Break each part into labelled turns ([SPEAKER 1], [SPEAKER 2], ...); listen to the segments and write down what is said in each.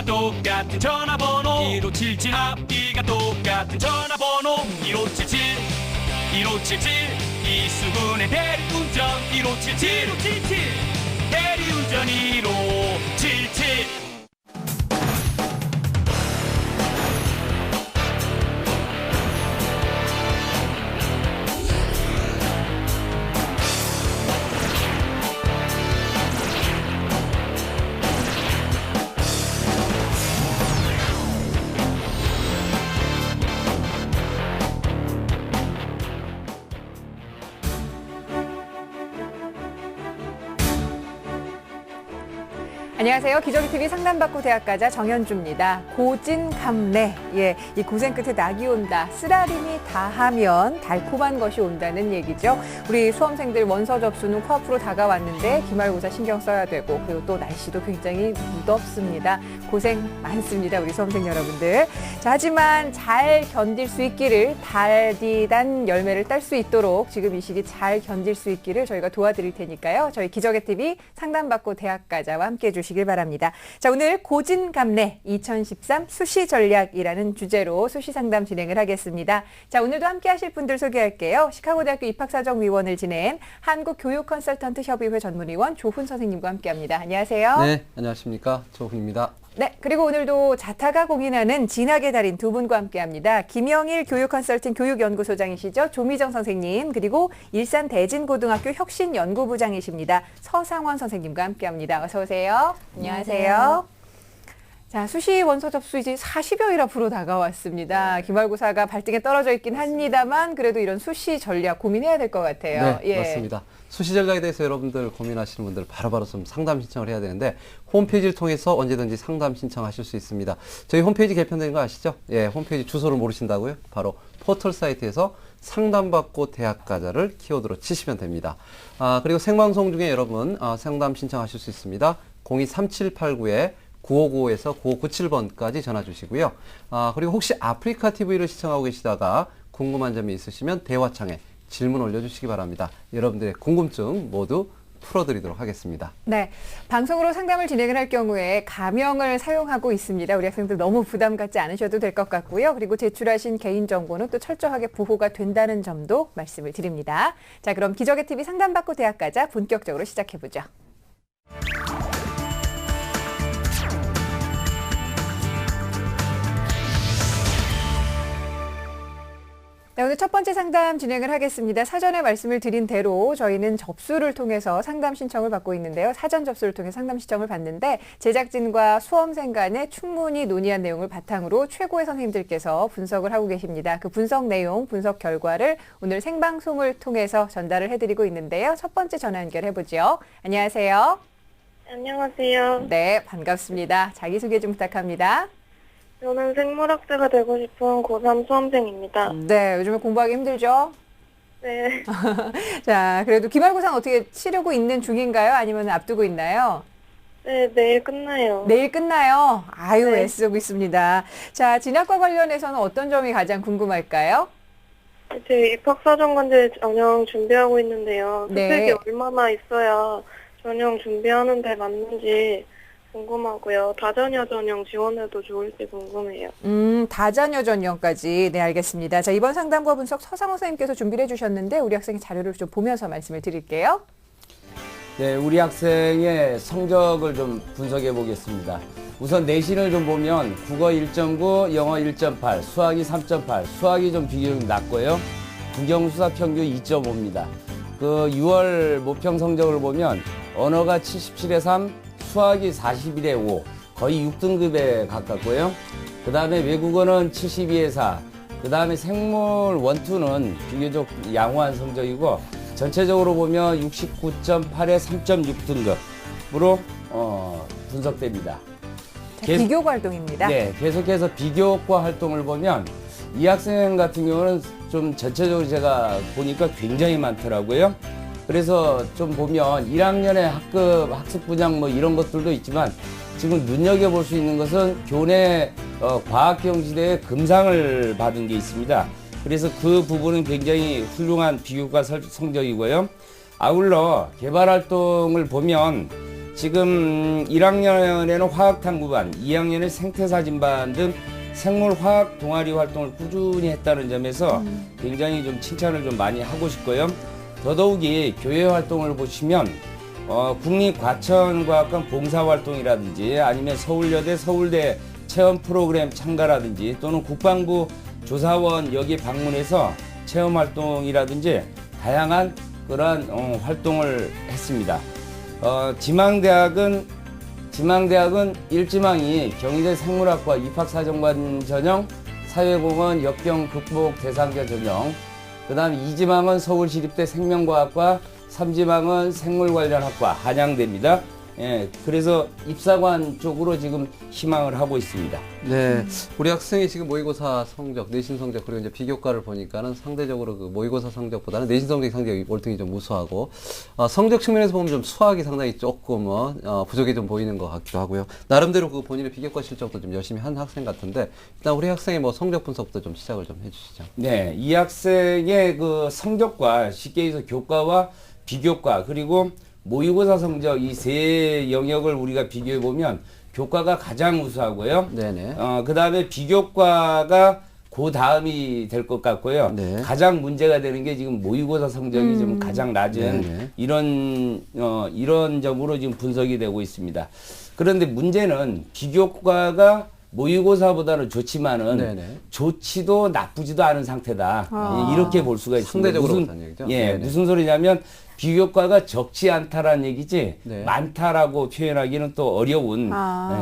[SPEAKER 1] 앞뒤가 똑같은 전화번호 1577 앞뒤가 똑같은 전화번호 1577 1577 이수근의 대리운전 1577 대리운전 1577
[SPEAKER 2] 안녕하세요. 기저귀TV 상담받고 대학가자 정현주입니다. 고진감래. 예, 이 고생 끝에 낙이 온다. 쓰라림이 다하면 달콤한 것이 온다는 얘기죠. 우리 수험생들 원서 접수는 코앞으로 다가왔는데 기말고사 신경 써야 되고 그리고 또 날씨도 굉장히 무덥습니다. 고생 많습니다. 우리 수험생 여러분들. 자, 하지만 잘 견딜 수 있기를 달디단 열매를 딸 수 있도록 지금 이 시기 잘 견딜 수 있기를 저희가 도와드릴 테니까요. 저희 기저귀TV 상담받고 대학가자와 함께해 주시길 바랍니다. 자, 오늘 고진감래 2013 수시 전략이라는 주제로 수시 상담 진행을 하겠습니다. 자, 오늘도 함께 하실 분들 소개할게요. 시카고대학교 입학사정위원을 지낸 한국교육컨설턴트협의회 전문위원 조훈 선생님과 함께합니다. 안녕하세요.
[SPEAKER 3] 네, 안녕하십니까. 조훈입니다.
[SPEAKER 2] 네, 그리고 오늘도 자타가 공인하는 진학의 달인 두 분과 함께합니다. 김영일 교육컨설팅 교육연구소장이시죠. 조미정 선생님, 그리고 일산 대진고등학교 혁신연구부장이십니다. 서상원 선생님과 함께합니다. 어서 오세요. 안녕하세요. 자, 수시 원서 접수 이제 40여일 앞으로 다가왔습니다. 기말고사가 발등에 떨어져 있긴 합니다만 그래도 이런 수시 전략 고민해야 될 것 같아요.
[SPEAKER 3] 네, 맞습니다. 수시 전략에 대해서 여러분들 고민하시는 분들 바로바로 좀 상담 신청을 해야 되는데 홈페이지를 통해서 언제든지 상담 신청하실 수 있습니다. 저희 홈페이지 개편된 거 아시죠? 예, 홈페이지 주소를 모르신다고요? 바로 포털 사이트에서 상담받고 대학가자를 키워드로 치시면 됩니다. 그리고 생방송 중에 여러분 상담 신청하실 수 있습니다. 023789에 9595에서 9597번까지 전화 주시고요. 그리고 혹시 아프리카 TV를 시청하고 계시다가 궁금한 점이 있으시면 대화창에 질문 올려주시기 바랍니다. 여러분들의 궁금증 모두 풀어드리도록 하겠습니다.
[SPEAKER 2] 네, 방송으로 상담을 진행을 할 경우에 가명을 사용하고 있습니다. 우리 학생들 너무 부담 갖지 않으셔도 될 것 같고요. 그리고 제출하신 개인정보는 또 철저하게 보호가 된다는 점도 말씀을 드립니다. 자, 그럼 기저귀TV 상담받고 대학가자 본격적으로 시작해보죠. 네, 오늘 첫 번째 상담 진행을 하겠습니다. 사전에 말씀을 드린 대로 저희는 접수를 통해서 상담 신청을 받고 있는데요. 사전 접수를 통해 상담 신청을 받는데 제작진과 수험생 간에 충분히 논의한 내용을 바탕으로 최고의 선생님들께서 분석을 하고 계십니다. 그 분석 내용, 분석 결과를 오늘 생방송을 통해서 전달을 해드리고 있는데요. 첫 번째 전화 연결해보죠. 안녕하세요.
[SPEAKER 4] 안녕하세요.
[SPEAKER 2] 네, 반갑습니다. 자기소개 좀 부탁합니다.
[SPEAKER 4] 저는 생물학자가 되고 싶은 고3 수험생입니다.
[SPEAKER 2] 네, 요즘에 공부하기 힘들죠?
[SPEAKER 4] 네.
[SPEAKER 2] 자, 그래도 기말고사는 어떻게 치르고 있는 중인가요? 아니면 앞두고 있나요?
[SPEAKER 4] 네, 내일 끝나요.
[SPEAKER 2] 내일 끝나요? 아유,
[SPEAKER 4] 네.
[SPEAKER 2] 애쓰고 있습니다. 자, 진학과 관련해서는 어떤 점이 가장 궁금할까요?
[SPEAKER 4] 제 입학사정관제 전형 준비하고 있는데요.
[SPEAKER 2] 네.
[SPEAKER 4] 스펙이 얼마나 있어야 전형 준비하는데 맞는지 궁금하고요. 다자녀 전형 지원해도 좋을지 궁금해요.
[SPEAKER 2] 다자녀 전형까지. 네, 알겠습니다. 자, 이번 상담과 분석 서상호 선생님께서 준비를 해주셨는데 우리 학생의 자료를 좀 보면서 말씀을 드릴게요.
[SPEAKER 5] 네, 우리 학생의 성적을 좀 분석해 보겠습니다. 우선 내신을 좀 보면 국어 1.9, 영어 1.8, 수학이 3.8, 수학이 좀 비교가 낮고요. 국영수사 평균 2.5입니다. 그 6월 모평 성적을 보면 언어가 77에 3, 수학이 41에 5, 거의 6등급에 가깝고요. 그 다음에 외국어는 72에 4, 그 다음에 생물 1, 2는 비교적 양호한 성적이고 전체적으로 보면 69.8에 3.6등급으로 분석됩니다.
[SPEAKER 2] 자, 비교 활동입니다.
[SPEAKER 5] 네, 계속해서 비교과 활동을 보면 이 학생 같은 경우는 좀 전체적으로 제가 보니까 굉장히 많더라고요. 그래서 좀 보면 1학년의 학습 분양 뭐 이런 것들도 있지만 지금 눈여겨볼 수 있는 것은 교내 과학경시대에 금상을 받은 게 있습니다. 그래서 그 부분은 굉장히 훌륭한 비교과 성적이고요. 아울러 개발활동을 보면 지금 1학년에는 화학탐구반, 2학년에 생태사진반 등 생물화학 동아리 활동을 꾸준히 했다는 점에서 굉장히 좀 칭찬을 좀 많이 하고 싶고요. 더더욱이 교회 활동을 보시면 국립과천과학관 봉사활동이라든지 아니면 서울여대, 서울대 체험 프로그램 참가라든지 또는 국방부 조사원 여기 방문해서 체험 활동이라든지 다양한 그러한 활동을 했습니다. 지망대학은 일지망이 경희대 생물학과 입학사정관 전형, 사회공헌 역경 극복 대상자 전형, 그 다음 2지망은 서울시립대 생명과학과, 3지망은 생물관련학과 한양대입니다. 예, 그래서 입사관 쪽으로 지금 희망을 하고 있습니다.
[SPEAKER 3] 네, 우리 학생이 지금 모의고사 성적, 내신 성적 그리고 이제 비교과를 보니까는 상대적으로 그 모의고사 성적보다는 내신 성적이 월등히 좀 우수하고 성적 측면에서 보면 좀 수학이 상당히 조금 부족이 좀 보이는 것 같기도 하고요. 나름대로 그 본인의 비교과 실적도 좀 열심히 한 학생 같은데 일단 우리 학생의 뭐 성적 분석부터 좀 시작을 좀 해주시죠.
[SPEAKER 5] 네, 이 학생의 그 성적과 쉽게 해서 교과와 비교과 그리고 모의고사 성적 이 세 영역을 우리가 비교해 보면 교과가 가장 우수하고요.
[SPEAKER 3] 네네.
[SPEAKER 5] 그 다음에 비교과가 그 다음이 될 것 같고요.
[SPEAKER 3] 네.
[SPEAKER 5] 가장 문제가 되는 게 지금 모의고사 성적이 좀 가장 낮은
[SPEAKER 3] 네네.
[SPEAKER 5] 이런 점으로 지금 분석이 되고 있습니다. 그런데 문제는 비교과가 모의고사보다는 좋지만은
[SPEAKER 3] 네네.
[SPEAKER 5] 좋지도 나쁘지도 않은 상태다. 이렇게 볼 수가 있습니다.
[SPEAKER 3] 상대적으로 그렇다는 얘기죠?
[SPEAKER 5] 예,
[SPEAKER 3] 네네.
[SPEAKER 5] 무슨 소리냐면 비교과가 적지 않다라는 얘기지
[SPEAKER 3] 네.
[SPEAKER 5] 많다라고 표현하기는 또 어려운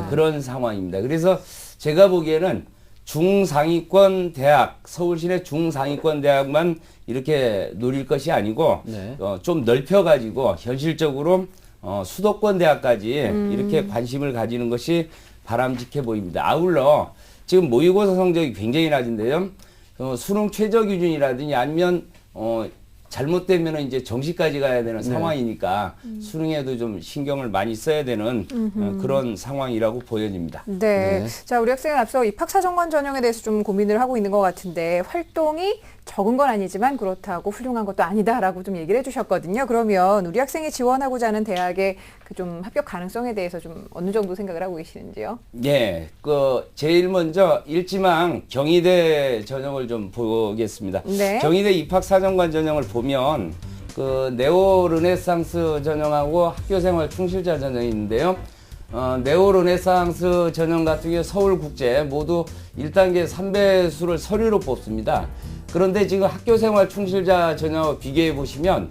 [SPEAKER 5] 그런 상황입니다. 그래서 제가 보기에는 중상위권 대학, 서울시내 중상위권 대학만 이렇게 노릴 것이 아니고
[SPEAKER 3] 네.
[SPEAKER 5] 좀 넓혀가지고 현실적으로 수도권 대학까지 이렇게 관심을 가지는 것이 바람직해 보입니다. 아울러 지금 모의고사 성적이 굉장히 낮은데요. 수능 최저 기준이라든지 아니면 잘못되면 이제 정시까지 가야 되는 상황이니까 수능에도 좀 신경을 많이 써야 되는 그런 상황이라고 보여집니다.
[SPEAKER 2] 네. 자, 우리 학생은 앞서 입학사정관 전형에 대해서 좀 고민을 하고 있는 것 같은데 활동이 적은 건 아니지만 그렇다고 훌륭한 것도 아니다라고 좀 얘기를 해주셨거든요. 그러면 우리 학생이 지원하고자 하는 대학의 그 좀 합격 가능성에 대해서 좀 어느 정도 생각을 하고 계시는지요?
[SPEAKER 5] 예, 제일 먼저 일지망 경희대 전형을 좀 보겠습니다.
[SPEAKER 2] 네.
[SPEAKER 5] 경희대 입학사정관 전형을 보면 네오 르네상스 전형하고 학교생활 충실자 전형이 있는데요. 네오 르네상스 전형 같은 경우 서울국제 모두 1단계 3배수를 서류로 뽑습니다. 그런데 지금 학교생활 충실자 전형을 비교해 보시면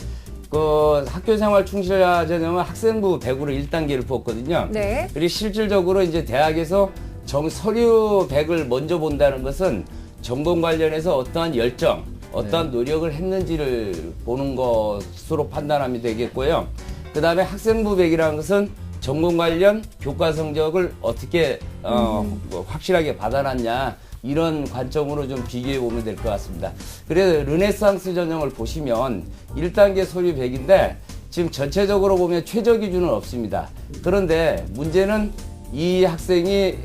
[SPEAKER 5] 학교생활 충실자 전형은 학생부 100으로 1단계를 뽑거든요.
[SPEAKER 2] 네.
[SPEAKER 5] 그리고 실질적으로 이제 대학에서 서류 100을 먼저 본다는 것은 전공 관련해서 어떠한 열정, 어떠한 노력을 했는지를 보는 것으로 판단하면 되겠고요. 그 다음에 학생부 100이라는 것은 전공 관련 교과 성적을 어떻게 확실하게 받아놨냐 이런 관점으로 좀 비교해 보면 될 것 같습니다. 그래서 르네상스 전형을 보시면 1단계 서류 100인데 지금 전체적으로 보면 최저 기준은 없습니다. 그런데 문제는 이 학생이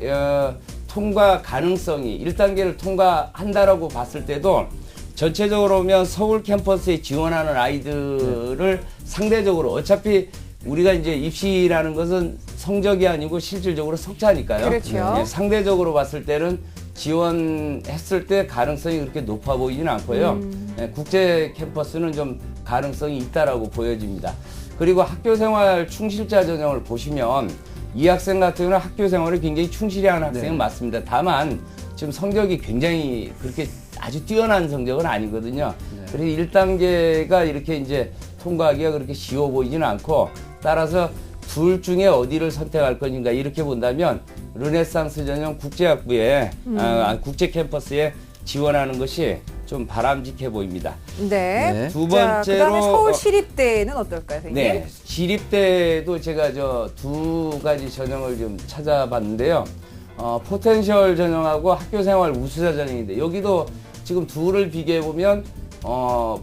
[SPEAKER 5] 통과 가능성이 1단계를 통과한다라고 봤을 때도 전체적으로 보면 서울 캠퍼스에 지원하는 아이들을 상대적으로 어차피 우리가 이제 입시라는 것은 성적이 아니고 실질적으로 석차니까요.
[SPEAKER 2] 그렇죠.
[SPEAKER 5] 네, 상대적으로 봤을 때는 지원했을 때 가능성이 그렇게 높아 보이지는 않고요. 네, 국제 캠퍼스는 좀 가능성이 있다라고 보여집니다. 그리고 학교생활 충실자 전형을 보시면 이 학생 같은 경우는 학교생활을 굉장히 충실히 하는 학생은
[SPEAKER 3] 네.
[SPEAKER 5] 맞습니다. 다만 지금 성적이 굉장히 그렇게 아주 뛰어난 성적은 아니거든요.
[SPEAKER 3] 네.
[SPEAKER 5] 그래서 1단계가 이렇게 이제 통과하기가 그렇게 쉬워 보이지는 않고 따라서 둘 중에 어디를 선택할 것인가 이렇게 본다면 르네상스 전형 국제학부에 국제 캠퍼스에 지원하는 것이 좀 바람직해 보입니다.
[SPEAKER 2] 네.
[SPEAKER 3] 네.
[SPEAKER 5] 두
[SPEAKER 2] 자,
[SPEAKER 5] 번째로
[SPEAKER 2] 그다음에 서울시립대는 어떨까요, 선생님?
[SPEAKER 5] 네, 시립대도 제가 두 가지 전형을 좀 찾아봤는데요. 포텐셜 전형하고 학교생활 우수자 전형인데 여기도 지금 둘을 비교해 보면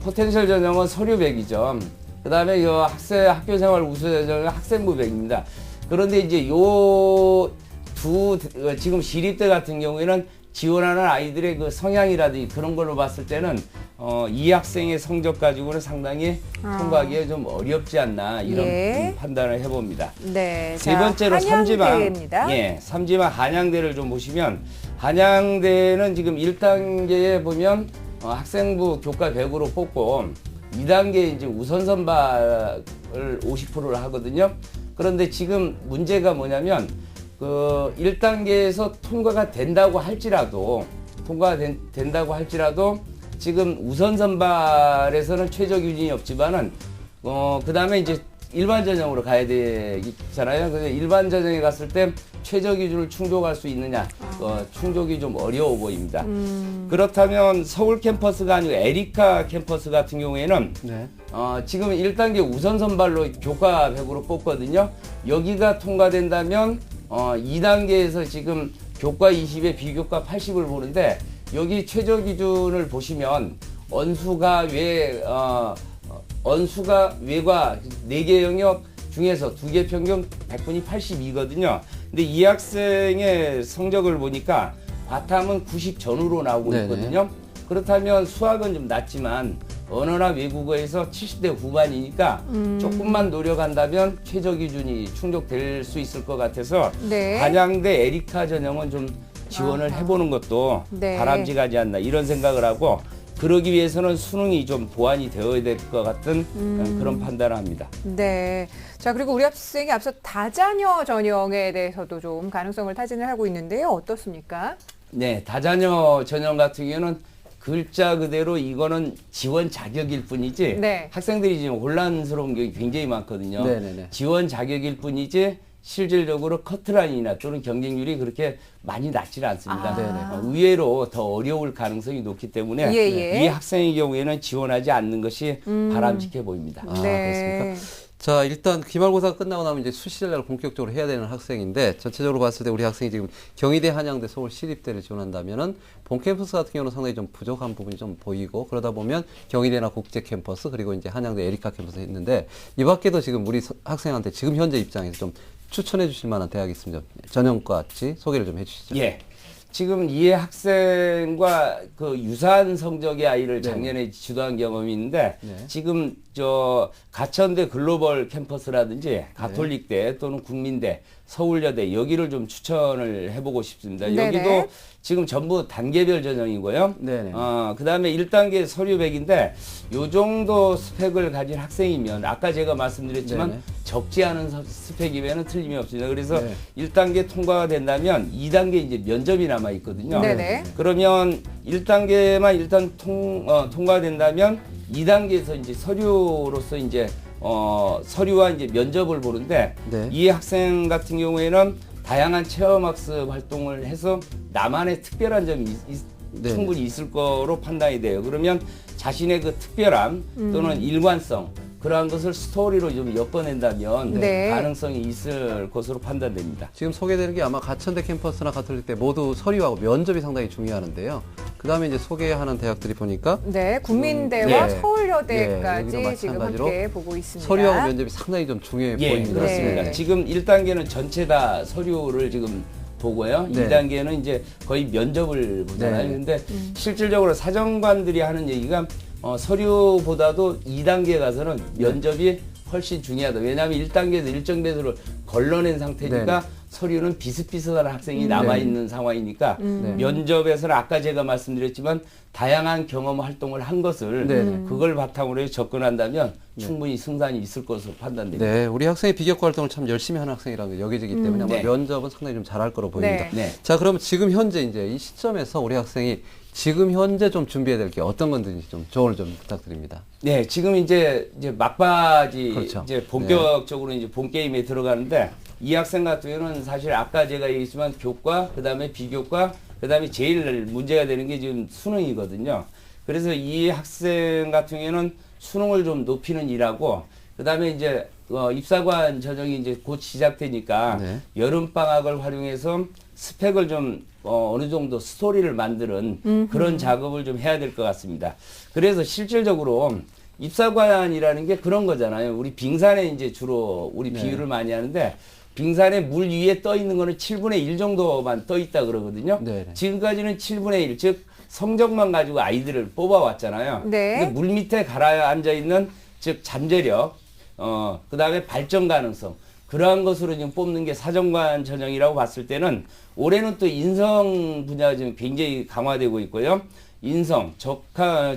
[SPEAKER 5] 포텐셜 전형은 서류 100이죠. 그 다음에 학교생활 우수자 전형은 학생부 100입니다. 그런데 이제 지금 시립대 같은 경우에는 지원하는 아이들의 그 성향이라든지 그런 걸로 봤을 때는 이 학생의 성적 가지고는 상당히 통과하기가 좀 어렵지 않나 이런
[SPEAKER 2] 예.
[SPEAKER 5] 판단을 해봅니다.
[SPEAKER 2] 네.
[SPEAKER 5] 세 번째로
[SPEAKER 2] 한양대입니다.
[SPEAKER 5] 삼지망 한양대를 좀 보시면 한양대는 지금 1단계에 보면 학생부 교과 100으로 뽑고 2단계 이제 우선 선발을 50%를 하거든요. 그런데 지금 문제가 뭐냐면 그 1단계에서 통과가 된다고 할지라도 지금 우선 선발에서는 최저 기준이 없지만은 그 다음에 이제 일반 전형으로 가야 되잖아요. 그래서 일반 전형에 갔을 때 최저 기준을 충족할 수 있느냐, 충족이 좀 어려워 보입니다. 그렇다면 서울 캠퍼스가 아니고 에리카 캠퍼스 같은 경우에는
[SPEAKER 3] 네.
[SPEAKER 5] 지금 1단계 우선 선발로 교과 100으로 뽑거든요. 여기가 통과된다면 2단계에서 지금 교과 20에 비교과 80을 보는데 여기 최저 기준을 보시면 언수가 외과 4개 영역 중에서 2개 평균 100분이 82거든요. 근데 이 학생의 성적을 보니까 과탐은 90 전후로 나오고
[SPEAKER 3] 네네.
[SPEAKER 5] 있거든요. 그렇다면 수학은 좀 낮지만 언어나 외국어에서 70대 후반이니까 조금만 노력한다면 최저 기준이 충족될 수 있을 것 같아서
[SPEAKER 2] 네.
[SPEAKER 5] 한양대 에리카 전형은 좀 지원을 해보는 것도
[SPEAKER 2] 네.
[SPEAKER 5] 바람직하지 않나 이런 생각을 하고 그러기 위해서는 수능이 좀 보완이 되어야 될 것 같은 그런 판단을 합니다.
[SPEAKER 2] 네. 자, 그리고 우리 학생이 앞서 다자녀 전형에 대해서도 좀 가능성을 타진을 하고 있는데요. 어떻습니까?
[SPEAKER 5] 네, 다자녀 전형 같은 경우는 글자 그대로 이거는 지원 자격일 뿐이지
[SPEAKER 2] 네.
[SPEAKER 5] 학생들이 지금 혼란스러운 게 굉장히 많거든요.
[SPEAKER 3] 네네네.
[SPEAKER 5] 지원 자격일 뿐이지 실질적으로 커트라인이나 또는 경쟁률이 그렇게 많이 낮지는 않습니다.
[SPEAKER 2] 네네.
[SPEAKER 5] 의외로 더 어려울 가능성이 높기 때문에
[SPEAKER 2] 예.
[SPEAKER 5] 이 학생의 경우에는 지원하지 않는 것이 바람직해 보입니다.
[SPEAKER 2] 네.
[SPEAKER 3] 그렇습니까? 자, 일단 기말고사 끝나고 나면 이제 수시 전략을 본격적으로 해야 되는 학생인데 전체적으로 봤을 때 우리 학생이 지금 경희대, 한양대, 서울 시립대를 지원한다면은 본 캠퍼스 같은 경우는 상당히 좀 부족한 부분이 좀 보이고 그러다 보면 경희대나 국제 캠퍼스 그리고 이제 한양대 에리카 캠퍼스 있는데 이 밖에도 지금 우리 학생한테 지금 현재 입장에서 좀 추천해 주실 만한 대학이 있으면 전형과 같이 소개를 좀 해주시죠.
[SPEAKER 5] 예. 지금 이 학생과 그 유사한 성적의 아이를 작년에 지도한 경험이 있는데
[SPEAKER 3] 네.
[SPEAKER 5] 지금 저 가천대 글로벌 캠퍼스라든지 가톨릭대 또는 국민대, 서울여대 여기를 좀 추천을 해보고 싶습니다.
[SPEAKER 2] 네네.
[SPEAKER 5] 여기도 지금 전부 단계별 전형이고요.
[SPEAKER 3] 네네.
[SPEAKER 5] 그다음에 1단계 서류 100인데 요 정도 스펙을 가진 학생이면 아까 제가 말씀드렸지만
[SPEAKER 3] 네네.
[SPEAKER 5] 적지 않은 스펙이면 틀림이 없습니다. 그래서
[SPEAKER 3] 네.
[SPEAKER 5] 1단계 통과가 된다면 2단계 이제 면접이 남아 있거든요.
[SPEAKER 2] 네네.
[SPEAKER 5] 그러면 1단계만 일단 통과된다면 2단계에서 이제 서류로서 이제 서류와 이제 면접을 보는데
[SPEAKER 3] 네.
[SPEAKER 5] 이 학생 같은 경우에는 다양한 체험학습 활동을 해서 나만의 특별한 점이
[SPEAKER 3] 네.
[SPEAKER 5] 충분히 있을 거로 판단이 돼요. 그러면 자신의 그 특별함 또는 일관성 그러한 것을 스토리로 좀 엮어낸다면
[SPEAKER 2] 네.
[SPEAKER 5] 가능성이 있을 것으로 판단됩니다.
[SPEAKER 3] 지금 소개되는 게 아마 가천대 캠퍼스나 가톨릭대 모두 서류하고 면접이 상당히 중요하는데요. 그 다음에 이제 소개하는 대학들이 보니까
[SPEAKER 2] 네, 국민대와
[SPEAKER 3] 네.
[SPEAKER 2] 서울여대까지
[SPEAKER 3] 네, 여기도
[SPEAKER 2] 지금
[SPEAKER 3] 마찬가지로
[SPEAKER 2] 함께 보고 있습니다.
[SPEAKER 3] 서류하고 면접이 상당히 좀 중요해
[SPEAKER 5] 예,
[SPEAKER 3] 보입니다.
[SPEAKER 5] 그렇습니다.
[SPEAKER 2] 네.
[SPEAKER 5] 지금 1단계는 전체 다 서류를 지금 보고요.
[SPEAKER 3] 네.
[SPEAKER 5] 2단계는 이제 거의 면접을 보잖아요.
[SPEAKER 3] 네.
[SPEAKER 5] 근데 실질적으로 사정관들이 하는 얘기가 서류보다도 2단계 가서는 면접이 훨씬 중요하다. 왜냐하면 1단계에서 일정 배수를 걸러낸 상태니까
[SPEAKER 3] 네.
[SPEAKER 5] 서류는 비슷비슷한 학생이 남아있는 상황이니까 면접에서는 아까 제가 말씀드렸지만 다양한 경험 활동을 한 것을
[SPEAKER 3] 네.
[SPEAKER 5] 그걸 바탕으로 해서 접근한다면 충분히 승산이 있을 것으로 판단됩니다.
[SPEAKER 3] 네, 우리 학생이 비교과 활동을 참 열심히 하는 학생이라고 여겨지기 때문에 아마
[SPEAKER 5] 네.
[SPEAKER 3] 면접은 상당히 좀 잘할 거로 보입니다.
[SPEAKER 2] 네.
[SPEAKER 5] 네.
[SPEAKER 3] 자, 그러면 지금 현재 이제 이 시점에서 우리 학생이 지금 현재 좀 준비해야 될 게 어떤 건지 좀 조언을 좀 부탁드립니다.
[SPEAKER 5] 네, 지금 이제 막바지
[SPEAKER 3] 그렇죠.
[SPEAKER 5] 이제 본격적으로 이제 본 게임에 들어가는데 이 학생 같은 경우는 사실 아까 제가 얘기했지만 교과, 그다음에 비교과, 그다음에 제일 문제가 되는 게 지금 수능이거든요. 그래서 이 학생 같은 경우에는 수능을 좀 높이는 일하고 그다음에 이제 입사관 전형이 이제 곧 시작되니까
[SPEAKER 3] 네.
[SPEAKER 5] 여름 방학을 활용해서 스펙을 좀 어느 정도 스토리를 만드는 그런 작업을 좀 해야 될 것 같습니다. 그래서 실질적으로 입사관이라는 게 그런 거잖아요. 우리 빙산에 이제 주로 우리 비유를 많이 하는데 빙산에 물 위에 떠 있는 거는 7분의 1 정도만 떠 있다 그러거든요.
[SPEAKER 3] 네.
[SPEAKER 5] 지금까지는 7분의 1, 즉 성적만 가지고 아이들을 뽑아왔잖아요.
[SPEAKER 2] 네.
[SPEAKER 5] 근데 물 밑에 가라앉아 있는 즉 잠재력, 그다음에 발전 가능성 그러한 것으로 지금 뽑는 게 사정관 전형이라고 봤을 때는 올해는 또 인성 분야가 지금 굉장히 강화되고 있고요. 인성,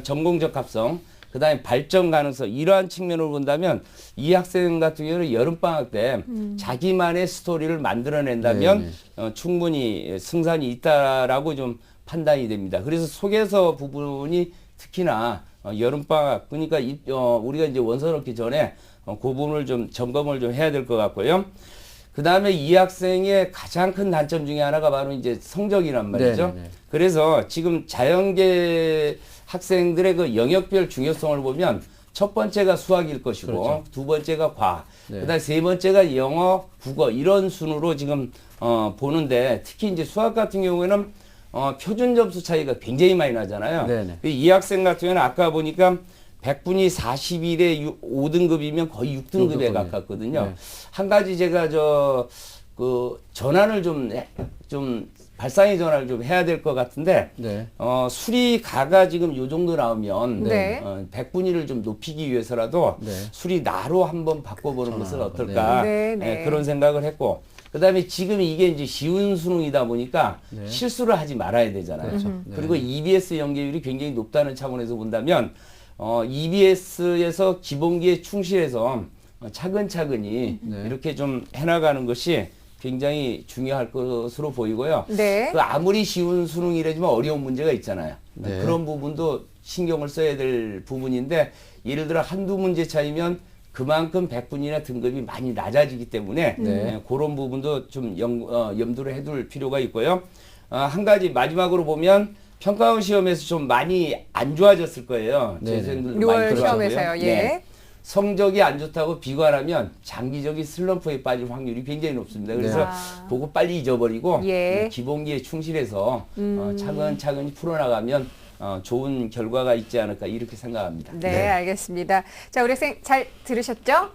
[SPEAKER 5] 전공 적합성, 그다음에 발전 가능성 이러한 측면으로 본다면 이 학생 같은 경우는 여름방학 때 자기만의 스토리를 만들어낸다면 충분히 승산이 있다라고 좀 판단이 됩니다. 그래서 소개서 부분이 특히나 여름방학 그러니까 우리가 이제 원서 넣기 전에 그 부분을 좀 점검을 좀 해야 될 것 같고요. 그 다음에 이 학생의 가장 큰 단점 중에 하나가 바로 이제 성적이란 말이죠.
[SPEAKER 3] 네네네.
[SPEAKER 5] 그래서 지금 자연계 학생들의 그 영역별 중요성을 보면 첫 번째가 수학일 것이고
[SPEAKER 3] 그렇죠.
[SPEAKER 5] 두 번째가 과학,
[SPEAKER 3] 네.
[SPEAKER 5] 그다음에 세 번째가 영어, 국어 이런 순으로 지금 보는데 특히 이제 수학 같은 경우에는 표준 점수 차이가 굉장히 많이 나잖아요.
[SPEAKER 3] 네네.
[SPEAKER 5] 이 학생 같은 경우는 아까 보니까 100분이 41에 5등급이면 거의 6등급에
[SPEAKER 3] 6등급이네.
[SPEAKER 5] 가깝거든요.
[SPEAKER 3] 네.
[SPEAKER 5] 한 가지 제가 전환을 좀 발상의 전환을 좀 해야 될 것 같은데
[SPEAKER 3] 네.
[SPEAKER 5] 수리가가 지금 요 정도 나오면
[SPEAKER 2] 네.
[SPEAKER 5] 100분위를 좀 높이기 위해서라도
[SPEAKER 3] 네.
[SPEAKER 5] 수리나로 한번 바꿔보는 것은 어떨까
[SPEAKER 2] 네, 네.
[SPEAKER 5] 그런 생각을 했고 그다음에 지금 이게 이제 쉬운 수능이다 보니까
[SPEAKER 3] 네.
[SPEAKER 5] 실수를 하지 말아야 되잖아요.
[SPEAKER 3] 그렇죠. 네.
[SPEAKER 5] 그리고 EBS 연계율이 굉장히 높다는 차원에서 본다면 EBS에서 기본기에 충실해서 차근차근히
[SPEAKER 3] 네.
[SPEAKER 5] 이렇게 좀 해나가는 것이 굉장히 중요할 것으로 보이고요.
[SPEAKER 2] 네.
[SPEAKER 5] 그 아무리 쉬운 수능이라지만 어려운 문제가 있잖아요.
[SPEAKER 3] 네.
[SPEAKER 5] 그런 부분도 신경을 써야 될 부분인데 예를 들어 한두 문제 차이면 그만큼 100분이나 등급이 많이 낮아지기 때문에
[SPEAKER 3] 네.
[SPEAKER 5] 그런 부분도 좀 염두를 해둘 필요가 있고요. 한 가지 마지막으로 보면 평가원 시험에서 좀 많이 안 좋아졌을 거예요.
[SPEAKER 3] 네네.
[SPEAKER 5] 재수생들도
[SPEAKER 2] 6월
[SPEAKER 5] 많이
[SPEAKER 2] 시험에서요.
[SPEAKER 5] 들어가고요.
[SPEAKER 2] 예.
[SPEAKER 5] 네. 성적이 안 좋다고 비관하면 장기적인 슬럼프에 빠질 확률이 굉장히 높습니다. 그래서
[SPEAKER 2] 네.
[SPEAKER 5] 그거 빨리 잊어버리고
[SPEAKER 2] 예.
[SPEAKER 5] 기본기에 충실해서 차근차근히 풀어나가면 좋은 결과가 있지 않을까 이렇게 생각합니다.
[SPEAKER 2] 네, 알겠습니다. 자, 우리 학생 잘 들으셨죠?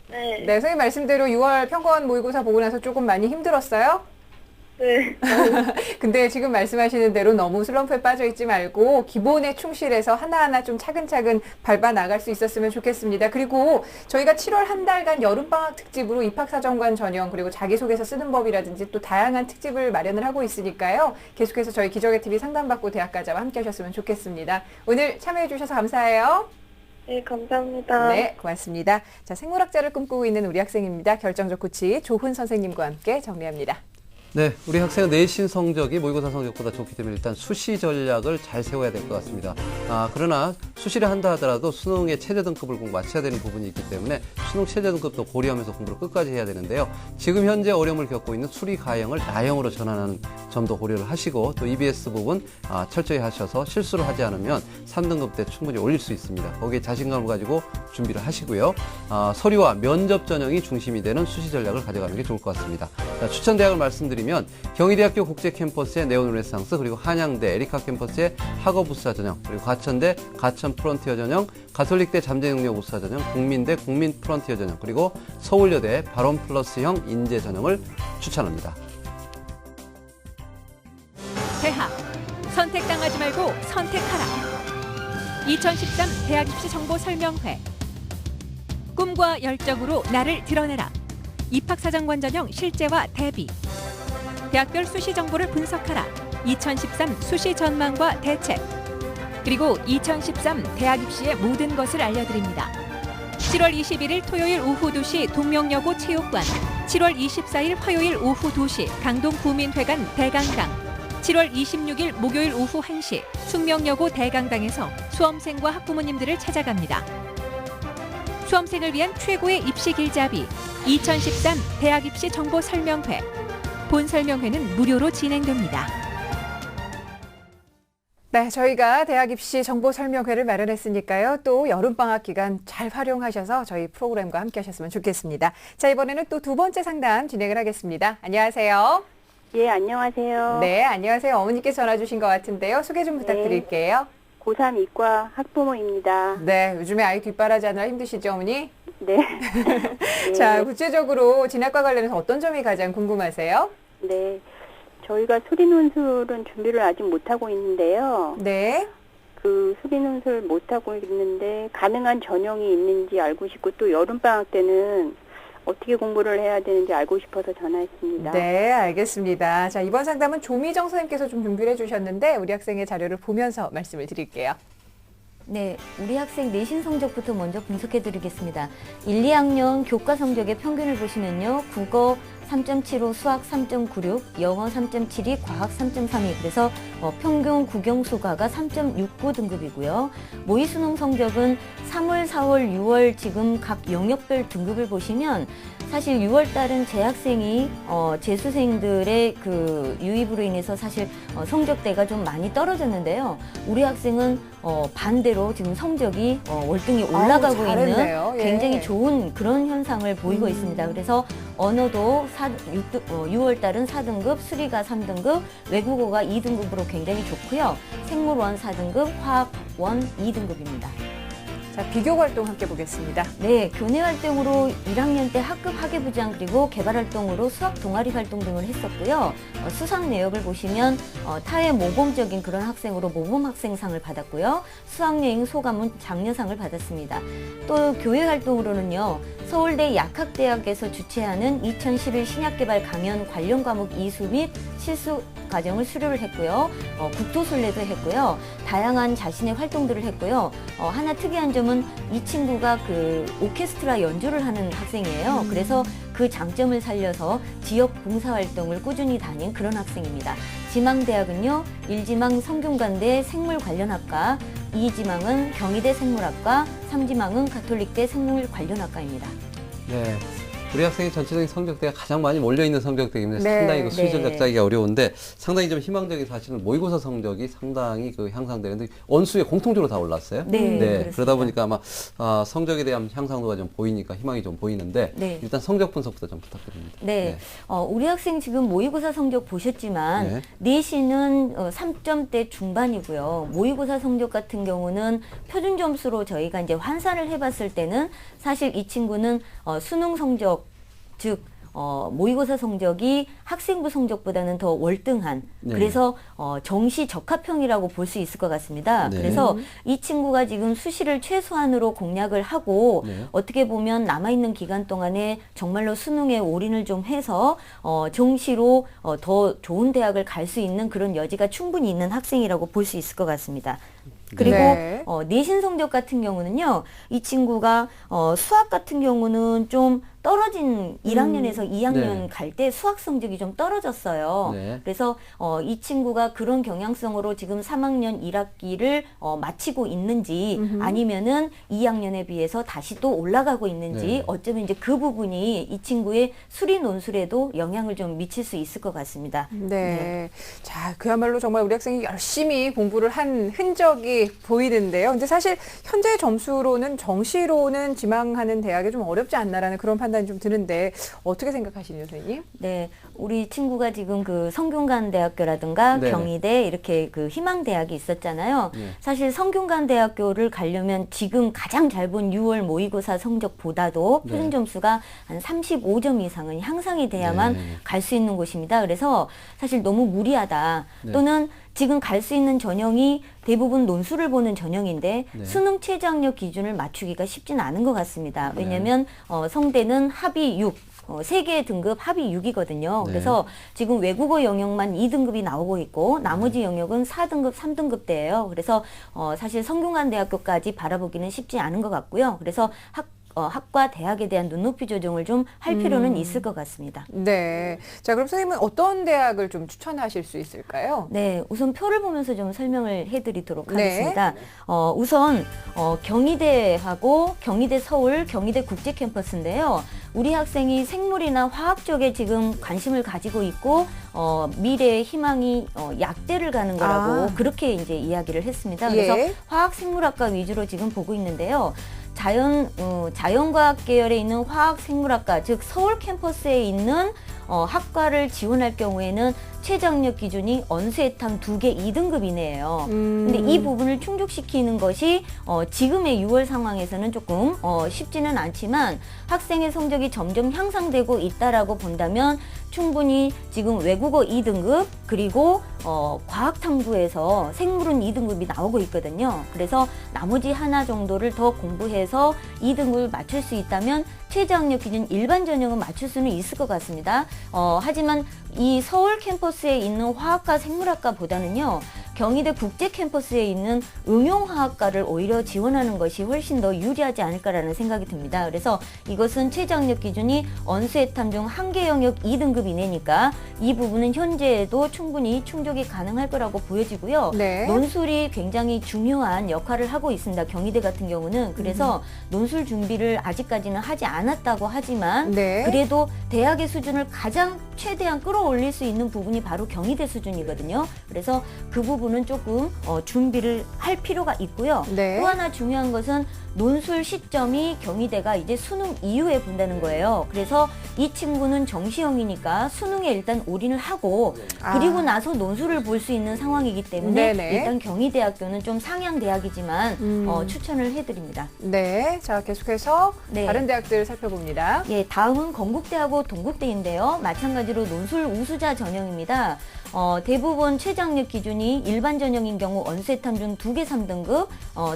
[SPEAKER 4] 네.
[SPEAKER 2] 네, 선생님 말씀대로 6월 평가원 모의고사 보고 나서 조금 많이 힘들었어요?
[SPEAKER 4] 네.
[SPEAKER 2] 근데 지금 말씀하시는 대로 너무 슬럼프에 빠져 있지 말고 기본에 충실해서 하나하나 좀 차근차근 밟아 나갈 수 있었으면 좋겠습니다. 그리고 저희가 7월 한 달간 여름방학 특집으로 입학사정관 전형 그리고 자기소개서 쓰는 법이라든지 또 다양한 특집을 마련을 하고 있으니까요. 계속해서 저희 기적의 TV 상담받고 대학가자와 함께 하셨으면 좋겠습니다. 오늘 참여해 주셔서 감사해요.
[SPEAKER 4] 네, 감사합니다.
[SPEAKER 2] 네, 고맙습니다. 자, 생물학자를 꿈꾸고 있는 우리 학생입니다. 결정적 코치 조훈 선생님과 함께 정리합니다.
[SPEAKER 3] 네, 우리 학생은 내신 성적이 모의고사 성적보다 좋기 때문에 일단 수시 전략을 잘 세워야 될 것 같습니다. 그러나 수시를 한다 하더라도 수능의 최저 등급을 꼭 맞춰야 되는 부분이 있기 때문에 수능 최저 등급도 고려하면서 공부를 끝까지 해야 되는데요. 지금 현재 어려움을 겪고 있는 수리 가형을 나형으로 전환하는 점도 고려를 하시고 또 EBS 부분 철저히 하셔서 실수를 하지 않으면 3등급 때 충분히 올릴 수 있습니다. 거기에 자신감을 가지고 준비를 하시고요. 서류와 면접 전형이 중심이 되는 수시 전략을 가져가는 게 좋을 것 같습니다. 자, 추천 대학을 말씀드리면 경희대학교 국제 캠퍼스의 네오르네상스 그리고 한양대 에리카 캠퍼스의 학업 우수사 전형 그리고 가천대 가천 프론티어 전형 가톨릭대 잠재능력 우수사 전형 국민대 국민 프론티어 전형 그리고 서울여대 발원 플러스형 인재 전형을 추천합니다.
[SPEAKER 6] 대학 선택당하지 말고 선택하라. 2013 대학 입시 정보 설명회. 꿈과 열정으로 나를 드러내라. 입학사정관 전형 실제와 대비. 대학별 수시 정보를 분석하라. 2013 수시 전망과 대책. 그리고 2013 대학 입시의 모든 것을 알려드립니다. 7월 21일 토요일 오후 2시 동명여고 체육관, 7월 24일 화요일 오후 2시 강동 구민회관 대강당, 7월 26일 목요일 오후 1시 숙명여고 대강당에서 수험생과 학부모님들을 찾아갑니다. 수험생을 위한 최고의 입시 길잡이 2013 대학 입시 정보 설명회. 본 설명회는 무료로 진행됩니다.
[SPEAKER 2] 네, 저희가 대학 입시 정보 설명회를 마련했으니까요. 또 여름방학 기간 잘 활용하셔서 저희 프로그램과 함께 하셨으면 좋겠습니다. 자, 이번에는 또 두 번째 상담 진행을 하겠습니다. 안녕하세요.
[SPEAKER 7] 예, 안녕하세요.
[SPEAKER 2] 네, 안녕하세요. 어머니께서 전화 주신 것 같은데요. 소개 좀 부탁드릴게요.
[SPEAKER 7] 고3 이과 학부모입니다.
[SPEAKER 2] 네, 요즘에 아이 뒷바라지하느라 힘드시죠, 어머니?
[SPEAKER 7] 네. 네.
[SPEAKER 2] 자, 구체적으로 진학과 관련해서 어떤 점이 가장 궁금하세요?
[SPEAKER 7] 네. 저희가 수리논술은 준비를 아직 못하고 있는데요.
[SPEAKER 2] 네.
[SPEAKER 7] 그 수리논술 못하고 있는데 가능한 전형이 있는지 알고 싶고 또 여름방학 때는 어떻게 공부를 해야 되는지 알고 싶어서 전화했습니다.
[SPEAKER 2] 네, 알겠습니다. 자, 이번 상담은 조미정 선생님께서 좀 준비를 해주셨는데 우리 학생의 자료를 보면서 말씀을 드릴게요.
[SPEAKER 8] 네, 우리 학생 내신 성적부터 먼저 분석해 드리겠습니다. 1, 2학년 교과 성적의 평균을 보시면요. 국어 3.75, 수학 3.96, 영어 3.72, 과학 3.32. 그래서 평균 국영수가가 3.69 등급이고요. 모의 수능 성적은 3월, 4월, 6월 지금 각 영역별 등급을 보시면 사실 6월 달은 재학생이 재수생들의 그 유입으로 인해서 사실 성적대가 좀 많이 떨어졌는데요. 우리 학생은 반대로 지금 성적이 월등히 올라가고
[SPEAKER 2] 잘했네요.
[SPEAKER 8] 있는
[SPEAKER 2] 예.
[SPEAKER 8] 굉장히 좋은 그런 현상을 보이고 있습니다. 그래서 언어도 6월 달은 4등급, 수리가 3등급, 외국어가 2등급으로 굉장히 좋고요. 생물원 4등급, 화학원 2등급입니다.
[SPEAKER 2] 자, 비교 활동 함께 보겠습니다.
[SPEAKER 8] 네, 교내 활동으로 1학년 때 학급 학예부장 그리고 개발 활동으로 수학 동아리 활동 등을 했었고요. 수상 내역을 보시면 타의 모범적인 그런 학생으로 모범 학생상을 받았고요. 수학여행 소감은 장려상을 받았습니다. 또 교회 활동으로는요. 서울대 약학대학에서 주최하는 2011 신약개발 강연 관련 과목 이수 및 실수 과정을 수료를 했고요. 국토순례도 했고요. 다양한 자신의 활동들을 했고요. 하나 특이한 점은 이 친구가 그 오케스트라 연주를 하는 학생이에요. 그래서 그 장점을 살려서 지역 봉사활동을 꾸준히 다닌 그런 학생입니다. 지망대학은요. 1지망 성균관대 생물관련학과, 2지망은 경희대 생물학과, 3지망은 가톨릭대 생물관련학과입니다.
[SPEAKER 3] 네. 우리 학생의 전체적인 성적대가 가장 많이 몰려있는 성적대이기 때문에
[SPEAKER 2] 네.
[SPEAKER 3] 상당히 그 수시전략
[SPEAKER 8] 네.
[SPEAKER 3] 짜기가 어려운데 상당히 좀 희망적인 사실은 모의고사 성적이 상당히 그 향상되는데 언수에 공통적으로 다 올랐어요.
[SPEAKER 8] 네, 그렇습니다.
[SPEAKER 3] 그러다 보니까 아마 성적에 대한 향상도가 좀 보이니까 희망이 좀 보이는데
[SPEAKER 8] 네.
[SPEAKER 3] 일단 성적 분석부터 좀 부탁드립니다.
[SPEAKER 8] 네. 우리 학생 지금 모의고사 성적 보셨지만
[SPEAKER 3] 네.
[SPEAKER 8] 내신은 3점대 중반이고요. 모의고사 성적 같은 경우는 표준 점수로 저희가 이제 환산을 해봤을 때는 사실 이 친구는 수능 성적 즉 모의고사 성적이 학생부 성적보다는 더 월등한
[SPEAKER 3] 네.
[SPEAKER 8] 그래서 정시 적합형이라고 볼 수 있을 것 같습니다.
[SPEAKER 3] 네.
[SPEAKER 8] 그래서 이 친구가 지금 수시를 최소한으로 공략을 하고
[SPEAKER 3] 네.
[SPEAKER 8] 어떻게 보면 남아있는 기간 동안에 정말로 수능에 올인을 좀 해서 정시로 더 좋은 대학을 갈 수 있는 그런 여지가 충분히 있는 학생이라고 볼 수 있을 것 같습니다. 그리고
[SPEAKER 2] 네.
[SPEAKER 8] 내신 성적 같은 경우는요, 이 친구가 수학 같은 경우는 좀 떨어진 1학년에서 2학년
[SPEAKER 3] 네.
[SPEAKER 8] 갈 때 수학 성적이 좀 떨어졌어요.
[SPEAKER 3] 네.
[SPEAKER 8] 그래서 이 친구가 그런 경향성으로 지금 3학년 1학기를 마치고 있는지 아니면은 2학년에 비해서 다시 또 올라가고 있는지
[SPEAKER 3] 네.
[SPEAKER 8] 어쩌면 이제 그 부분이 이 친구의 수리 논술에도 영향을 좀 미칠 수 있을 것 같습니다.
[SPEAKER 2] 네. 자, 그야말로 정말 우리 학생이 열심히 공부를 한 흔적이 보이는데요. 근데 사실 현재 점수로는 정시로는 지망하는 대학이 좀 어렵지 않나라는 그런 판단이 좀 드는데 어떻게 생각하시나요, 선생님?
[SPEAKER 8] 네, 우리 친구가 지금 그 성균관대학교라든가
[SPEAKER 3] 네네.
[SPEAKER 8] 경희대 이렇게 그 희망대학이 있었잖아요.
[SPEAKER 3] 네.
[SPEAKER 8] 사실 성균관대학교를 가려면 지금 가장 잘 본 6월 모의고사 성적보다도
[SPEAKER 3] 네.
[SPEAKER 8] 표준 점수가 한 35점 이상은 향상이 돼야만
[SPEAKER 3] 네.
[SPEAKER 8] 갈 수 있는 곳입니다. 그래서 사실 너무 무리하다.
[SPEAKER 3] 네.
[SPEAKER 8] 또는 지금 갈 수 있는 전형이 대부분 논술을 보는 전형인데
[SPEAKER 3] 네.
[SPEAKER 8] 수능 최저학력 기준을 맞추기가 쉽진 않은 것 같습니다.
[SPEAKER 3] 네.
[SPEAKER 8] 왜냐하면 성대는 합의 6, 세 개의 등급 합의 6이거든요.
[SPEAKER 3] 네.
[SPEAKER 8] 그래서 지금 외국어 영역만 2등급이 나오고 있고 나머지 영역은 4등급, 3등급대예요. 그래서 사실 성균관대학교까지 바라보기는 쉽지 않은 것 같고요. 그래서 학과 대학에 대한 눈높이 조정을 좀 할 필요는 있을 것 같습니다.
[SPEAKER 2] 네. 자, 그럼 선생님은 어떤 대학을 좀 추천하실 수 있을까요?
[SPEAKER 8] 네, 우선 표를 보면서 좀 설명을 해드리도록
[SPEAKER 2] 네.
[SPEAKER 8] 하겠습니다. 우선 경희대하고 경희대 서울, 경희대 국제캠퍼스인데요. 우리 학생이 생물이나 화학 쪽에 지금 관심을 가지고 있고 미래의 희망이 약대를 가는 거라고 그렇게 이제 이야기를 했습니다. 그래서
[SPEAKER 2] 예.
[SPEAKER 8] 화학생물학과 위주로 지금 보고 있는데요. 자연과학 계열에 있는 화학생물학과, 즉 서울 캠퍼스에 있는 학과를 지원할 경우에는 최저학력 기준이 언수애탐 2개 2등급 이내예요. 근데 이 부분을 충족시키는 것이 지금의 6월 상황에서는 조금 쉽지는 않지만 학생의 성적이 점점 향상되고 있다라고 본다면 충분히 지금 외국어 2등급 그리고 과학탐구에서 생물은 2등급이 나오고 있거든요. 그래서 나머지 하나 정도를 더 공부해서 2등급을 맞출 수 있다면 최저학력 기준 일반 전형은 맞출 수는 있을 것 같습니다. 하지만 이 서울 캠퍼스에 있는 화학과 생물학과보다는요. 경희대 국제 캠퍼스에 있는 응용화학과를 오히려 지원하는 것이 훨씬 더 유리하지 않을까라는 생각이 듭니다. 그래서 이것은 최저학력 기준이 언수애탐 중 한계 영역 2등급 이내니까 이 부분은 현재에도 충분히 충족이 가능할 거라고 보여지고요.
[SPEAKER 2] 네.
[SPEAKER 8] 논술이 굉장히 중요한 역할을 하고 있습니다. 경희대 같은 경우는. 그래서 논술 준비를 아직까지는 하지 않았다고 하지만
[SPEAKER 2] 네.
[SPEAKER 8] 그래도 대학의 수준을 가장 최대한 끌어올릴 수 있는 부분이 바로 경희대 수준이거든요. 그래서 그 부분은 조금 준비를 할 필요가 있고요.
[SPEAKER 2] 네.
[SPEAKER 8] 또 하나 중요한 것은 논술 시점이 경희대가 이제 수능 이후에 본다는 거예요. 그래서 이 친구는 정시형이니까 수능에 일단 올인을 하고 그리고 나서 논술을 볼 수 있는 상황이기 때문에
[SPEAKER 2] 네네.
[SPEAKER 8] 일단 경희대학교는 좀 상향 대학이지만 추천을 해드립니다.
[SPEAKER 2] 네. 자, 계속해서
[SPEAKER 8] 네.
[SPEAKER 2] 다른 대학들 살펴봅니다.
[SPEAKER 8] 예, 다음은 건국대하고 동국대인데요. 마찬가지로 논술 우수자 전형입니다. 대부분 최저학력 기준이 일반 전형인 경우 언수애탐 중 2개 3등급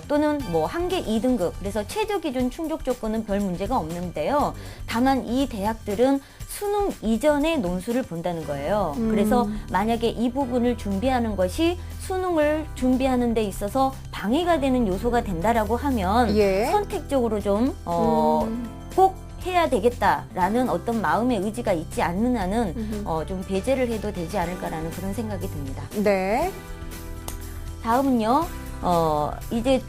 [SPEAKER 8] 또는 뭐 1개 2등급 그래서 최저 기준 충족 조건은 별 문제가 없는데요. 다만 이 대학들은 수능 이전에 논술을 본다는 거예요. 그래서 만약에 이 부분을 준비하는 것이 수능을 준비하는 데 있어서 방해가 되는 요소가 된다라고 하면
[SPEAKER 2] 예.
[SPEAKER 8] 선택적으로 좀 꼭 해야 되겠다라는 어떤 마음의 의지가 있지 않는 한은 좀 배제를 해도 되지 않을까라는 그런 생각이 듭니다.
[SPEAKER 2] 네.
[SPEAKER 8] 다음은요, 이제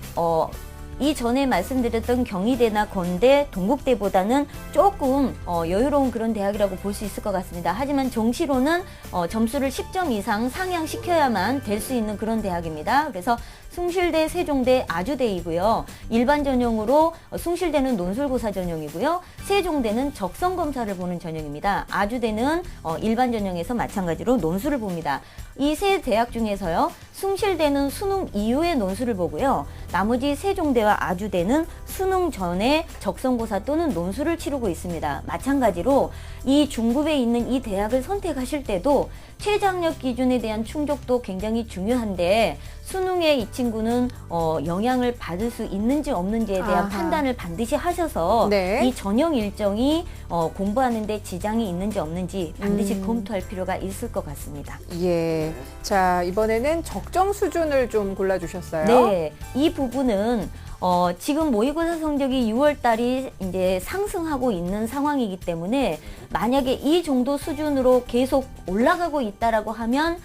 [SPEAKER 8] 이전에 말씀드렸던 경희대나 건대, 동국대보다는 조금 여유로운 그런 대학이라고 볼 수 있을 것 같습니다. 하지만 정시로는 점수를 10점 이상 상향시켜야만 될 수 있는 그런 대학입니다. 그래서 숭실대, 세종대, 아주대이고요. 일반 전형으로 숭실대는 논술고사 전형이고요. 세종대는 적성검사를 보는 전형입니다. 아주대는 일반 전형에서 마찬가지로 논술을 봅니다. 이 세 대학 중에서요. 숭실대는 수능 이후에 논술을 보고요. 나머지 세종대와 아주대는 수능 전에 적성고사 또는 논술을 치르고 있습니다. 마찬가지로 이 중급에 있는 이 대학을 선택하실 때도 최저학력 기준에 대한 충족도 굉장히 중요한데 수능에 이 친구는 영향을 받을 수 있는지 없는지에 대한
[SPEAKER 2] 아하.
[SPEAKER 8] 판단을 반드시 하셔서
[SPEAKER 2] 네.
[SPEAKER 8] 이 전형 일정이 공부하는 데 지장이 있는지 없는지 반드시 검토할 필요가 있을 것 같습니다.
[SPEAKER 2] 예. 자, 이번에는 적정 수준을 좀 골라주셨어요.
[SPEAKER 8] 네, 이 부분은 지금 모의고사 성적이 6월 달이 이제 상승하고 있는 상황이기 때문에 만약에 이 정도 수준으로 계속 올라가고 있다라고 하면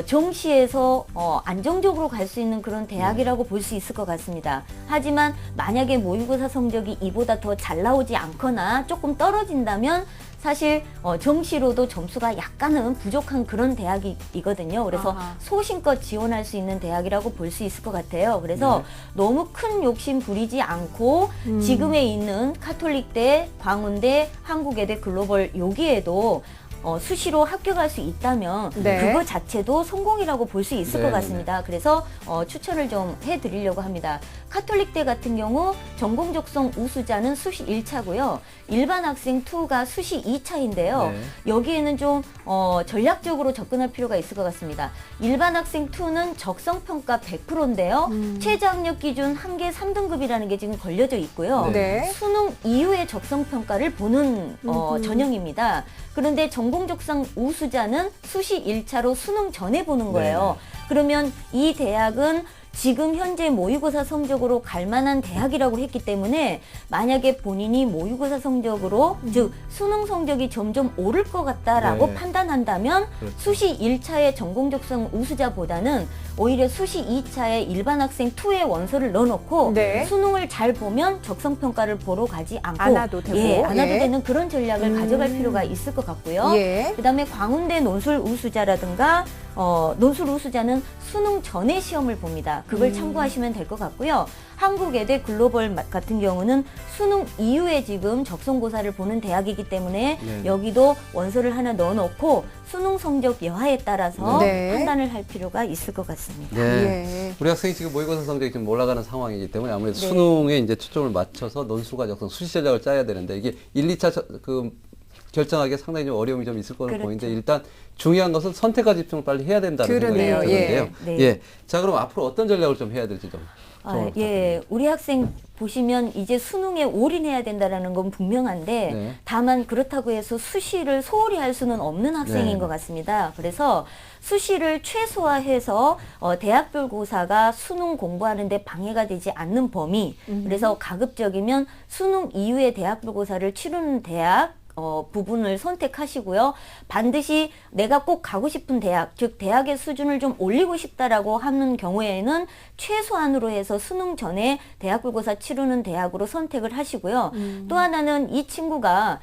[SPEAKER 8] 정시에서 안정적으로 갈 수 있는 그런 대학이라고 볼 수 있을 것 같습니다. 하지만 만약에 모의고사 성적이 이보다 더 잘 나오지 않거나 조금 떨어진다면 사실 정시로도 점수가 약간은 부족한 그런 대학이거든요. 그래서
[SPEAKER 2] 아하.
[SPEAKER 8] 소신껏 지원할 수 있는 대학이라고 볼 수 있을 것 같아요. 그래서 너무 큰 욕심 부리지 않고 지금에 있는 카톨릭대, 광운대, 한국외대 글로벌 여기에도 수시로 합격할 수 있다면
[SPEAKER 2] 네.
[SPEAKER 8] 그거 자체도 성공이라고 볼 수 있을 것
[SPEAKER 3] 네,
[SPEAKER 8] 같습니다. 그래서 추천을 좀 해드리려고 합니다. 카톨릭대 같은 경우 전공 적성 우수자는 수시 1차고요. 일반 학생 2가 수시 2차인데요.
[SPEAKER 3] 네.
[SPEAKER 8] 여기에는 좀 전략적으로 접근할 필요가 있을 것 같습니다. 일반 학생 2는 적성평가 100%인데요. 최저학력 기준 한계 3등급이라는 게 지금 걸려져 있고요.
[SPEAKER 2] 네.
[SPEAKER 8] 수능 이후에 적성평가를 보는 전형입니다. 그런데 전공 적성 우수자는 수시 1차로 수능 전에 보는 거예요. 그러면 이 대학은 지금 현재 모의고사 성적으로 갈 만한 대학이라고 했기 때문에 만약에 본인이 모의고사 성적으로 즉 수능 성적이 점점 오를 것 같다라고
[SPEAKER 3] 네.
[SPEAKER 8] 판단한다면
[SPEAKER 3] 그렇죠.
[SPEAKER 8] 수시 1차의 전공 적성 우수자보다는 오히려 수시 2차에 일반 학생 2의 원서를 넣어놓고
[SPEAKER 2] 네.
[SPEAKER 8] 수능을 잘 보면 적성평가를 보러 가지 않고
[SPEAKER 2] 안 와도 되고.
[SPEAKER 8] 예, 안 와도
[SPEAKER 2] 예.
[SPEAKER 8] 되는 그런 전략을 가져갈 필요가 있을 것 같고요.
[SPEAKER 2] 예.
[SPEAKER 8] 그다음에 광운대 논술 우수자라든가 논술 우수자는 수능 전에 시험을 봅니다. 그걸 참고하시면 될 것 같고요. 한국외대 글로벌 같은 경우는 수능 이후에 지금 적성고사를 보는 대학이기 때문에
[SPEAKER 3] 네.
[SPEAKER 8] 여기도 원서를 하나 넣어놓고 수능 성적 여하에 따라서
[SPEAKER 2] 네.
[SPEAKER 8] 판단을 할 필요가 있을 것 같습니다.
[SPEAKER 3] 네.
[SPEAKER 2] 예.
[SPEAKER 3] 우리 학생이 지금 모의고사 성적이 좀 올라가는 상황이기 때문에 아무래도
[SPEAKER 8] 네.
[SPEAKER 3] 수능에 이제 초점을 맞춰서 논술과 적성, 수시 전략을 짜야 되는데 이게 1, 2차 결정하기에 상당히 좀 어려움이 좀 있을 거로
[SPEAKER 8] 그렇죠.
[SPEAKER 3] 보이는데 일단 중요한 것은 선택과 집중을 빨리 해야 된다는
[SPEAKER 2] 그러네요.
[SPEAKER 3] 생각이 드는데요.
[SPEAKER 8] 예. 네.
[SPEAKER 3] 예. 자, 그럼 앞으로 어떤 전략을 좀 해야 될지 좀.
[SPEAKER 8] 예, 우리 학생 보시면 이제 수능에 올인해야 된다는 건 분명한데
[SPEAKER 3] 네.
[SPEAKER 8] 다만 그렇다고 해서 수시를 소홀히 할 수는 없는 학생인
[SPEAKER 3] 네.
[SPEAKER 8] 것 같습니다. 그래서 수시를 최소화해서 대학별 고사가 수능 공부하는데 방해가 되지 않는 범위, 그래서 가급적이면 수능 이후에 대학별 고사를 치르는 대학 부분을 선택하시고요. 반드시 내가 꼭 가고 싶은 대학, 즉 대학의 수준을 좀 올리고 싶다라고 하는 경우에는 최소한으로 해서 수능 전에 대학별고사 치르는 대학으로 선택을 하시고요. 또 하나는 이 친구가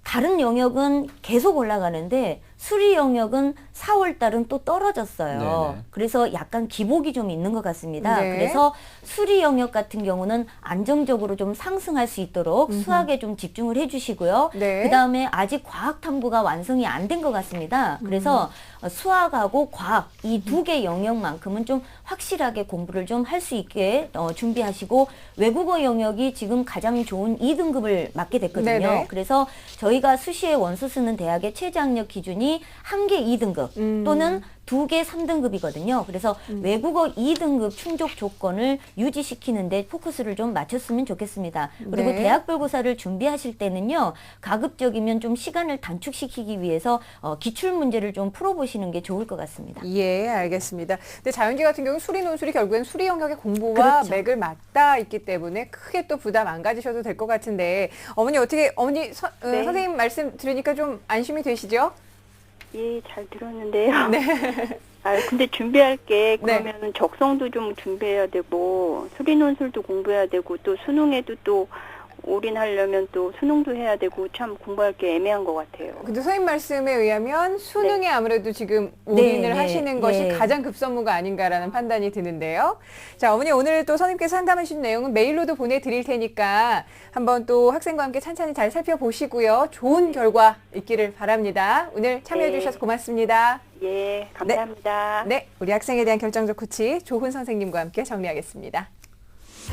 [SPEAKER 8] 다른 영역은 계속 올라가는데 수리 영역은 4월 달은 또 떨어졌어요.
[SPEAKER 3] 네네.
[SPEAKER 8] 그래서 약간 기복이 좀 있는 것 같습니다.
[SPEAKER 2] 네.
[SPEAKER 8] 그래서 수리 영역 같은 경우는 안정적으로 좀 상승할 수 있도록 수학에 좀 집중을 해주시고요.
[SPEAKER 2] 네.
[SPEAKER 8] 그다음에 아직 과학 탐구가 완성이 안 된 것 같습니다. 그래서 수학하고 과학 이 두 개 영역만큼은 좀 확실하게 공부를 좀 할 수 있게 준비하시고 외국어 영역이 지금 가장 좋은 2등급을 맞게 됐거든요.
[SPEAKER 2] 네네.
[SPEAKER 8] 그래서 저희가 수시에 원서 쓰는 대학의 최저학력 기준이 1개 2등급 또는 2개 3등급이거든요. 그래서 외국어 2등급 충족 조건을 유지시키는데 포커스를 좀 맞췄으면 좋겠습니다. 그리고
[SPEAKER 2] 네.
[SPEAKER 8] 대학별고사를 준비하실 때는요. 가급적이면 좀 시간을 단축시키기 위해서 기출 문제를 좀 풀어보시는 게 좋을 것 같습니다.
[SPEAKER 2] 예, 알겠습니다. 근데 자연계 같은 경우는 수리 논술이 결국엔 수리 영역의 공부와
[SPEAKER 8] 그렇죠.
[SPEAKER 2] 맥을 맞닿아 있기 때문에 크게 또 부담 안 가지셔도 될 것 같은데 어머니
[SPEAKER 7] 네.
[SPEAKER 2] 선생님 말씀 들으니까 좀 안심이 되시죠?
[SPEAKER 7] 예, 잘 들었는데요. 근데 준비할 게 그러면 적성도 좀 준비해야 되고 수리 논술도 공부해야 되고 또 수능에도 또 올인하려면 또 수능도 해야 되고 참 공부할 게 애매한 것 같아요.
[SPEAKER 2] 근데 선생님 말씀에 의하면 수능에 아무래도 지금 올인을
[SPEAKER 8] 네,
[SPEAKER 2] 하시는
[SPEAKER 8] 네,
[SPEAKER 2] 것이
[SPEAKER 8] 네.
[SPEAKER 2] 가장 급선무가 아닌가라는 판단이 드는데요. 자, 어머니 오늘 또 선생님께서 상담해 주신 내용은 메일로도 보내드릴 테니까 한번 또 학생과 함께 찬찬히 잘 살펴보시고요. 좋은 결과 있기를 바랍니다. 오늘 참여해
[SPEAKER 7] 네.
[SPEAKER 2] 주셔서 고맙습니다.
[SPEAKER 7] 예, 감사합니다.
[SPEAKER 2] 네, 우리 학생에 대한 결정적 코치 조훈 선생님과 함께 정리하겠습니다.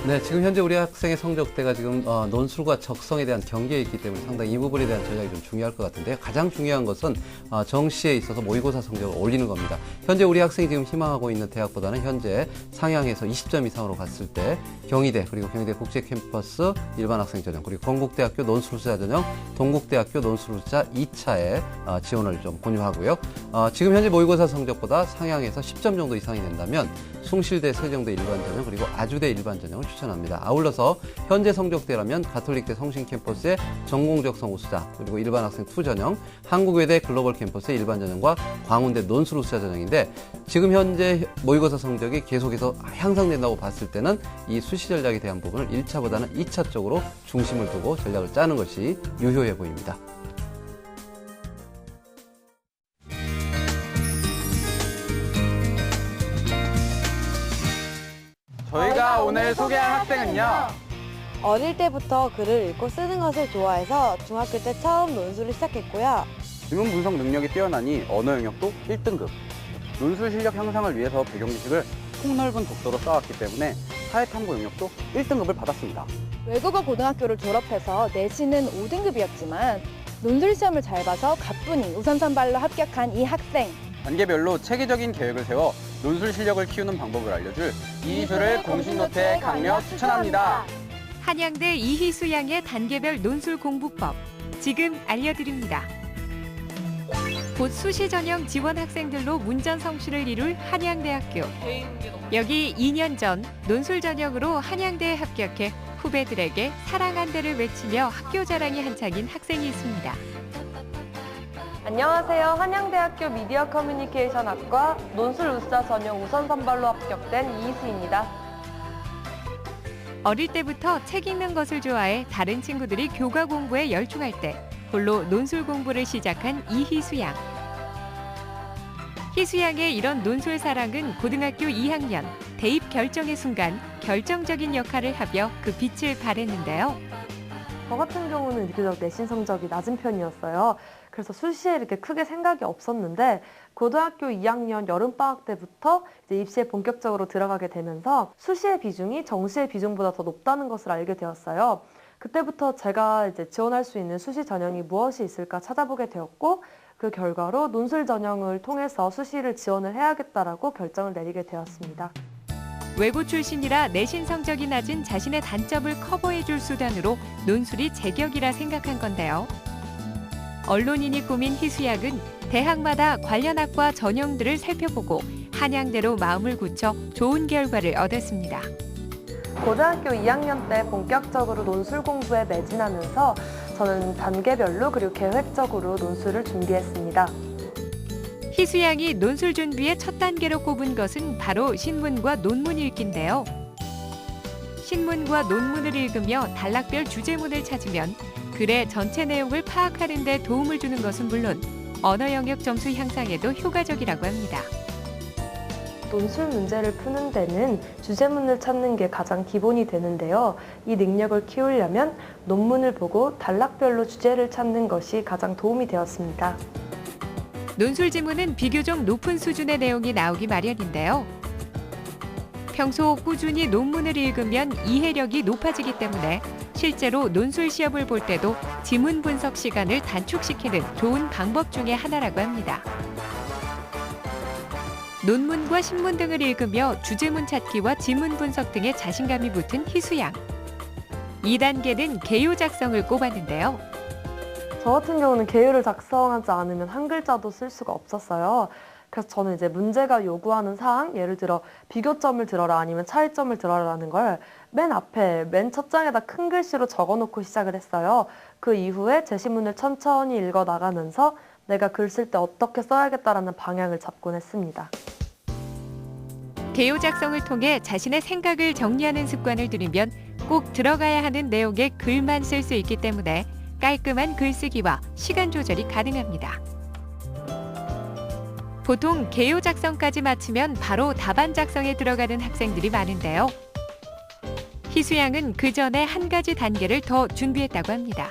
[SPEAKER 3] 네, 지금 현재 우리 학생의 성적대가 지금 논술과 적성에 대한 경계에 있기 때문에 상당히 이 부분에 대한 전략이 좀 중요할 것 같은데요. 가장 중요한 것은 정시에 있어서 모의고사 성적을 올리는 겁니다. 현재 우리 학생이 지금 희망하고 있는 대학보다는 현재 상향해서 20점 이상으로 갔을 때 경희대 그리고 경희대 국제캠퍼스 일반학생 전형 그리고 건국대학교 논술자 전형 동국대학교 논술자 2차에 지원을 좀 권유하고요. 지금 현재 모의고사 성적보다 상향해서 10점 정도 이상이 된다면 숭실대 세종대 일반 전형 그리고 아주대 일반 전형을 추천합니다. 아울러서 현재 성적대라면 가톨릭대 성신캠퍼스의 전공적성 우수자 그리고 일반학생 2 전형, 한국외대 글로벌 캠퍼스의 일반 전형과 광운대 논술 우수자 전형인데 지금 현재 모의고사 성적이 계속해서 향상된다고 봤을 때는 이 수시 전략에 대한 부분을 1차보다는 2차 쪽으로 중심을 두고 전략을 짜는 것이 유효해 보입니다.
[SPEAKER 9] 저희가 오늘 소개할 학생은요.
[SPEAKER 10] 어릴 때부터 글을 읽고 쓰는 것을 좋아해서 중학교 때 처음 논술을 시작했고요.
[SPEAKER 9] 지문 분석 능력이 뛰어나니 언어 영역도 1등급. 논술 실력 향상을 위해서 배경 지식을 폭넓은 독서로 쌓았기 때문에 사회탐구 영역도 1등급을 받았습니다.
[SPEAKER 10] 외국어 고등학교를 졸업해서 내신은 5등급이었지만 논술 시험을 잘 봐서 가뿐히 우선 선발로 합격한 이 학생.
[SPEAKER 9] 단계별로 체계적인 계획을 세워 논술 실력을 키우는 방법을 알려줄 이희수를 공식 노트에 강력 추천합니다.
[SPEAKER 6] 한양대 이희수 양의 단계별 논술 공부법 지금 알려드립니다. 곧 수시 전형 지원 학생들로 문전 성시를 이룰 한양대학교. 여기 2년 전 논술 전형으로 한양대에 합격해 후배들에게 사랑한대를 외치며 학교 자랑이 한창인 학생이 있습니다.
[SPEAKER 11] 안녕하세요. 한양대학교 미디어 커뮤니케이션 학과 논술 우수자 전형 우선 선발로 합격된 이희수입니다.
[SPEAKER 6] 어릴 때부터 책 읽는 것을 좋아해 다른 친구들이 교과 공부에 열중할 때 홀로 논술 공부를 시작한 이희수 양. 희수양의 이런 논술 사랑은 고등학교 2학년 대입 결정의 순간 결정적인 역할을 하며 그 빛을 발했는데요.
[SPEAKER 11] 저 같은 경우는 비교적 내신 성적이 낮은 편이었어요. 그래서 수시에 이렇게 크게 생각이 없었는데 고등학교 2학년 여름방학 때부터 이제 입시에 본격적으로 들어가게 되면서 수시의 비중이 정시의 비중보다 더 높다는 것을 알게 되었어요. 그때부터 제가 이제 지원할 수 있는 수시 전형이 무엇이 있을까 찾아보게 되었고 그 결과로 논술 전형을 통해서 수시를 지원을 해야겠다라고 결정을 내리게 되었습니다.
[SPEAKER 6] 외고 출신이라 내신 성적이 낮은 자신의 단점을 커버해줄 수단으로 논술이 제격이라 생각한 건데요. 언론인이 꾸민 희수양은 대학마다 관련 학과 전형들을 살펴보고 한양대로 마음을 굳혀 좋은 결과를 얻었습니다.
[SPEAKER 11] 고등학교 2학년 때 본격적으로 논술 공부에 매진하면서 저는 단계별로 그리고 계획적으로 논술을 준비했습니다.
[SPEAKER 6] 희수양이 논술 준비의 첫 단계로 꼽은 것은 바로 신문과 논문 읽기인데요. 신문과 논문을 읽으며 단락별 주제문을 찾으면 글의 전체 내용을 파악하는 데 도움을 주는 것은 물론 언어 영역 점수 향상에도 효과적이라고 합니다.
[SPEAKER 11] 논술 문제를 푸는 데는 주제문을 찾는 게 가장 기본이 되는데요. 이 능력을 키우려면 논문을 보고 단락별로 주제를 찾는 것이 가장 도움이 되었습니다.
[SPEAKER 6] 논술 지문은 비교적 높은 수준의 내용이 나오기 마련인데요. 평소 꾸준히 논문을 읽으면 이해력이 높아지기 때문에 실제로 논술 시험을 볼 때도 지문 분석 시간을 단축시키는 좋은 방법 중에 하나라고 합니다. 논문과 신문 등을 읽으며 주제문 찾기와 지문 분석 등에 자신감이 붙은 희수양. 2단계는 개요 작성을 꼽았는데요.
[SPEAKER 11] 저 같은 경우는 개요를 작성하지 않으면 한 글자도 쓸 수가 없었어요. 그래서 저는 이제 문제가 요구하는 사항, 예를 들어 비교점을 들어라 아니면 차이점을 들어라라는 걸 맨 앞에 맨 첫 장에다 큰 글씨로 적어놓고 시작을 했어요. 그 이후에 제시문을 천천히 읽어 나가면서 내가 글 쓸 때 어떻게 써야겠다라는 방향을 잡곤 했습니다.
[SPEAKER 6] 개요 작성을 통해 자신의 생각을 정리하는 습관을 들이면 꼭 들어가야 하는 내용의 글만 쓸 수 있기 때문에 깔끔한 글쓰기와 시간 조절이 가능합니다. 보통 개요 작성까지 마치면 바로 답안 작성에 들어가는 학생들이 많은데요. 희수양은 그 전에 한 가지 단계를 더 준비했다고 합니다.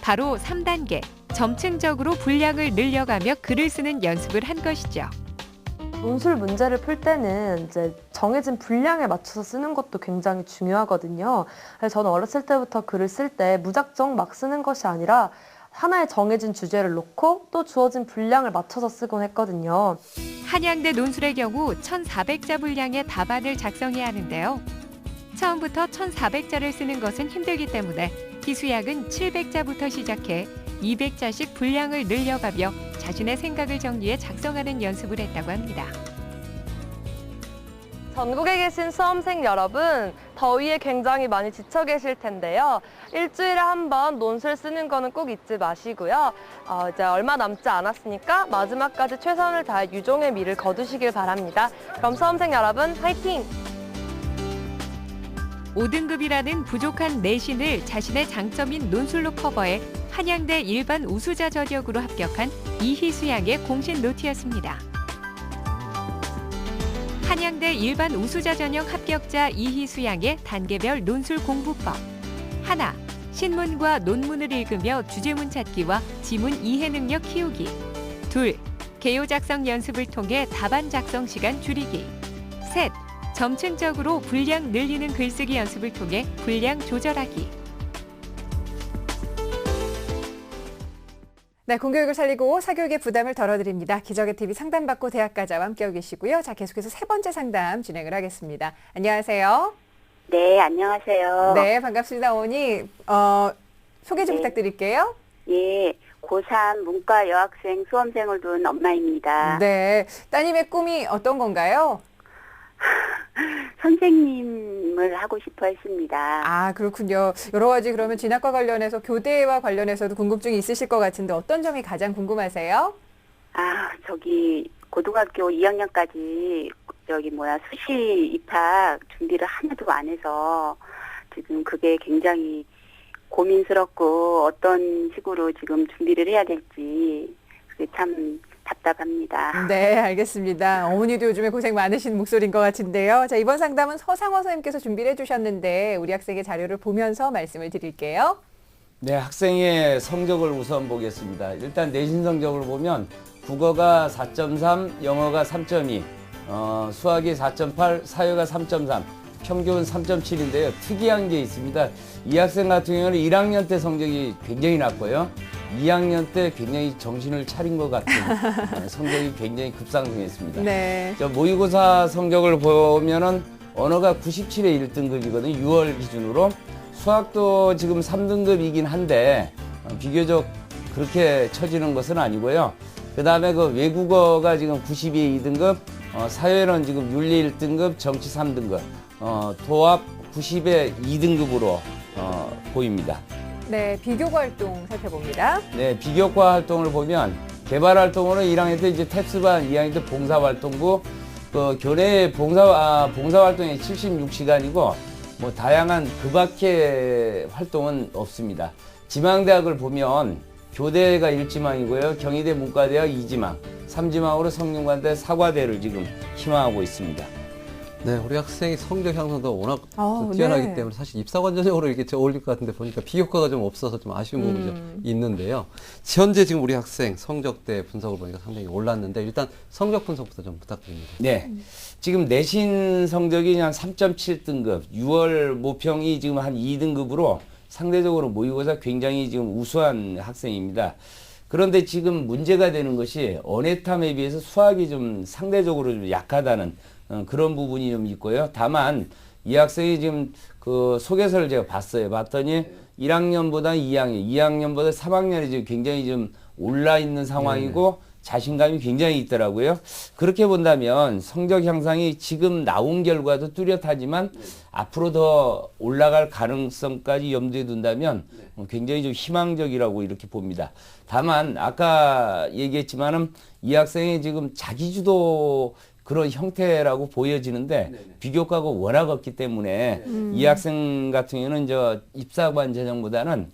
[SPEAKER 6] 바로 3단계, 점층적으로 분량을 늘려가며 글을 쓰는 연습을 한 것이죠.
[SPEAKER 11] 논술 문제를 풀 때는 이제 정해진 분량에 맞춰서 쓰는 것도 굉장히 중요하거든요. 그래서 저는 어렸을 때부터 글을 쓸 때 무작정 막 쓰는 것이 아니라 하나의 정해진 주제를 놓고 또 주어진 분량을 맞춰서 쓰곤 했거든요.
[SPEAKER 6] 한양대 논술의 경우 1,400자 분량의 답안을 작성해야 하는데요. 처음부터 1,400자를 쓰는 것은 힘들기 때문에 희수양은 700자부터 시작해 200자씩 분량을 늘려가며 자신의 생각을 정리해 작성하는 연습을 했다고 합니다.
[SPEAKER 11] 전국에 계신 수험생 여러분, 더위에 굉장히 많이 지쳐 계실 텐데요. 일주일에 한 번 논술 쓰는 거는 꼭 잊지 마시고요. 이제 얼마 남지 않았으니까 마지막까지 최선을 다해 유종의 미를 거두시길 바랍니다. 그럼 수험생 여러분, 화이팅!
[SPEAKER 6] 5등급이라는 부족한 내신을 자신의 장점인 논술로 커버해 한양대 일반 우수자 전형으로 합격한 이희수양의 공신 노트였습니다. 한양대 일반 우수자 전형 합격자 이희수양의 단계별 논술 공부법. 하나, 신문과 논문을 읽으며 주제문 찾기와 지문 이해 능력 키우기. 둘, 개요 작성 연습을 통해 답안 작성 시간 줄이기. 셋, 점층적으로 분량 늘리는 글쓰기 연습을 통해 분량 조절하기.
[SPEAKER 2] 네, 공교육을 살리고 사교육의 부담을 덜어드립니다. 기적의 TV 상담받고 대학가자와 함께하고 계시고요. 자, 계속해서 세 번째 상담 진행을 하겠습니다. 안녕하세요.
[SPEAKER 12] 네, 안녕하세요.
[SPEAKER 2] 네, 반갑습니다. 어머니. 소개 좀 부탁드릴게요.
[SPEAKER 12] 예, 고3 문과 여학생 수험생을 둔 엄마입니다.
[SPEAKER 2] 네, 따님의 꿈이 어떤 건가요?
[SPEAKER 12] 선생님을 하고 싶어 했습니다.
[SPEAKER 2] 아, 그렇군요. 여러 가지 그러면 진학과 관련해서 교대와 관련해서도 궁금증이 있으실 것 같은데 어떤 점이 가장 궁금하세요?
[SPEAKER 12] 고등학교 2학년까지 수시 입학 준비를 하나도 안 해서 지금 그게 굉장히 고민스럽고 어떤 식으로 지금 준비를 해야 될지 그게 참 답답합니다.
[SPEAKER 2] 네, 알겠습니다. 어머니도 요즘에 고생 많으신 목소리인 것 같은데요. 자, 이번 상담은 서상호 선생님께서 준비를 해주셨는데 우리 학생의 자료를 보면서 말씀을 드릴게요.
[SPEAKER 5] 네, 학생의 성적을 우선 보겠습니다. 일단 내신 성적을 보면 국어가 4.3, 영어가 3.2, 수학이 4.8, 사회가 3.3, 평균 3.7인데요. 특이한 게 있습니다. 이 학생 같은 경우는 1학년 때 성적이 굉장히 낮고요. 2학년 때 굉장히 정신을 차린 것 같은 성적이 굉장히 급상승했습니다.
[SPEAKER 2] 네.
[SPEAKER 5] 모의고사 성적을 보면은 언어가 97에 1등급이거든요. 6월 기준으로. 수학도 지금 3등급이긴 한데 비교적 그렇게 처지는 것은 아니고요. 그 다음에 그 외국어가 지금 92에 2등급, 사회는 지금 윤리 1등급, 정치 3등급, 도합 90에 2등급으로 보입니다.
[SPEAKER 2] 네, 비교과 활동 살펴봅니다.
[SPEAKER 5] 네, 비교과 활동을 보면 개발 활동으로 1학년 때 이제 탭스반, 2학년 때 봉사 활동부, 그 교내 봉사 활동이 76시간이고 뭐 다양한 그 밖의 활동은 없습니다. 지망대학을 보면 교대가 1지망이고요. 경희대 문과대학 2지망, 3지망으로 성균관대 사과대를 지금 희망하고 있습니다.
[SPEAKER 3] 네, 우리 학생이 성적 향상도 워낙 뛰어나기
[SPEAKER 2] 네.
[SPEAKER 3] 때문에 사실 입사관 전형으로 이렇게 어울릴 것 같은데 보니까 비교과가 좀 없어서 좀 아쉬운 부분이 좀 있는데요. 현재 지금 우리 학생 성적대 분석을 보니까 상당히 올랐는데 일단 성적 분석부터 좀 부탁드립니다.
[SPEAKER 5] 네. 지금 내신 성적이 한 3.7등급, 6월 모평이 지금 한 2등급으로 상대적으로 모의고사 굉장히 지금 우수한 학생입니다. 그런데 지금 문제가 되는 것이 언해탐에 비해서 수학이 좀 상대적으로 좀 약하다는 그런 부분이 좀 있고요. 다만 이 학생이 지금 그 소개서를 제가 봤더니 1학년보다 2학년, 2학년보다 3학년이 지금 굉장히 좀 올라 있는 상황이고 자신감이 굉장히 있더라고요. 그렇게 본다면 성적 향상이 지금 나온 결과도 뚜렷하지만 앞으로 더 올라갈 가능성까지 염두에 둔다면 굉장히 좀 희망적이라고 이렇게 봅니다. 다만 아까 얘기했지만은 이 학생이 지금 자기주도 그런 형태라고 보여지는데 비교과가 워낙 없기 때문에 이 학생 같은 경우는 저 입사관 전형보다는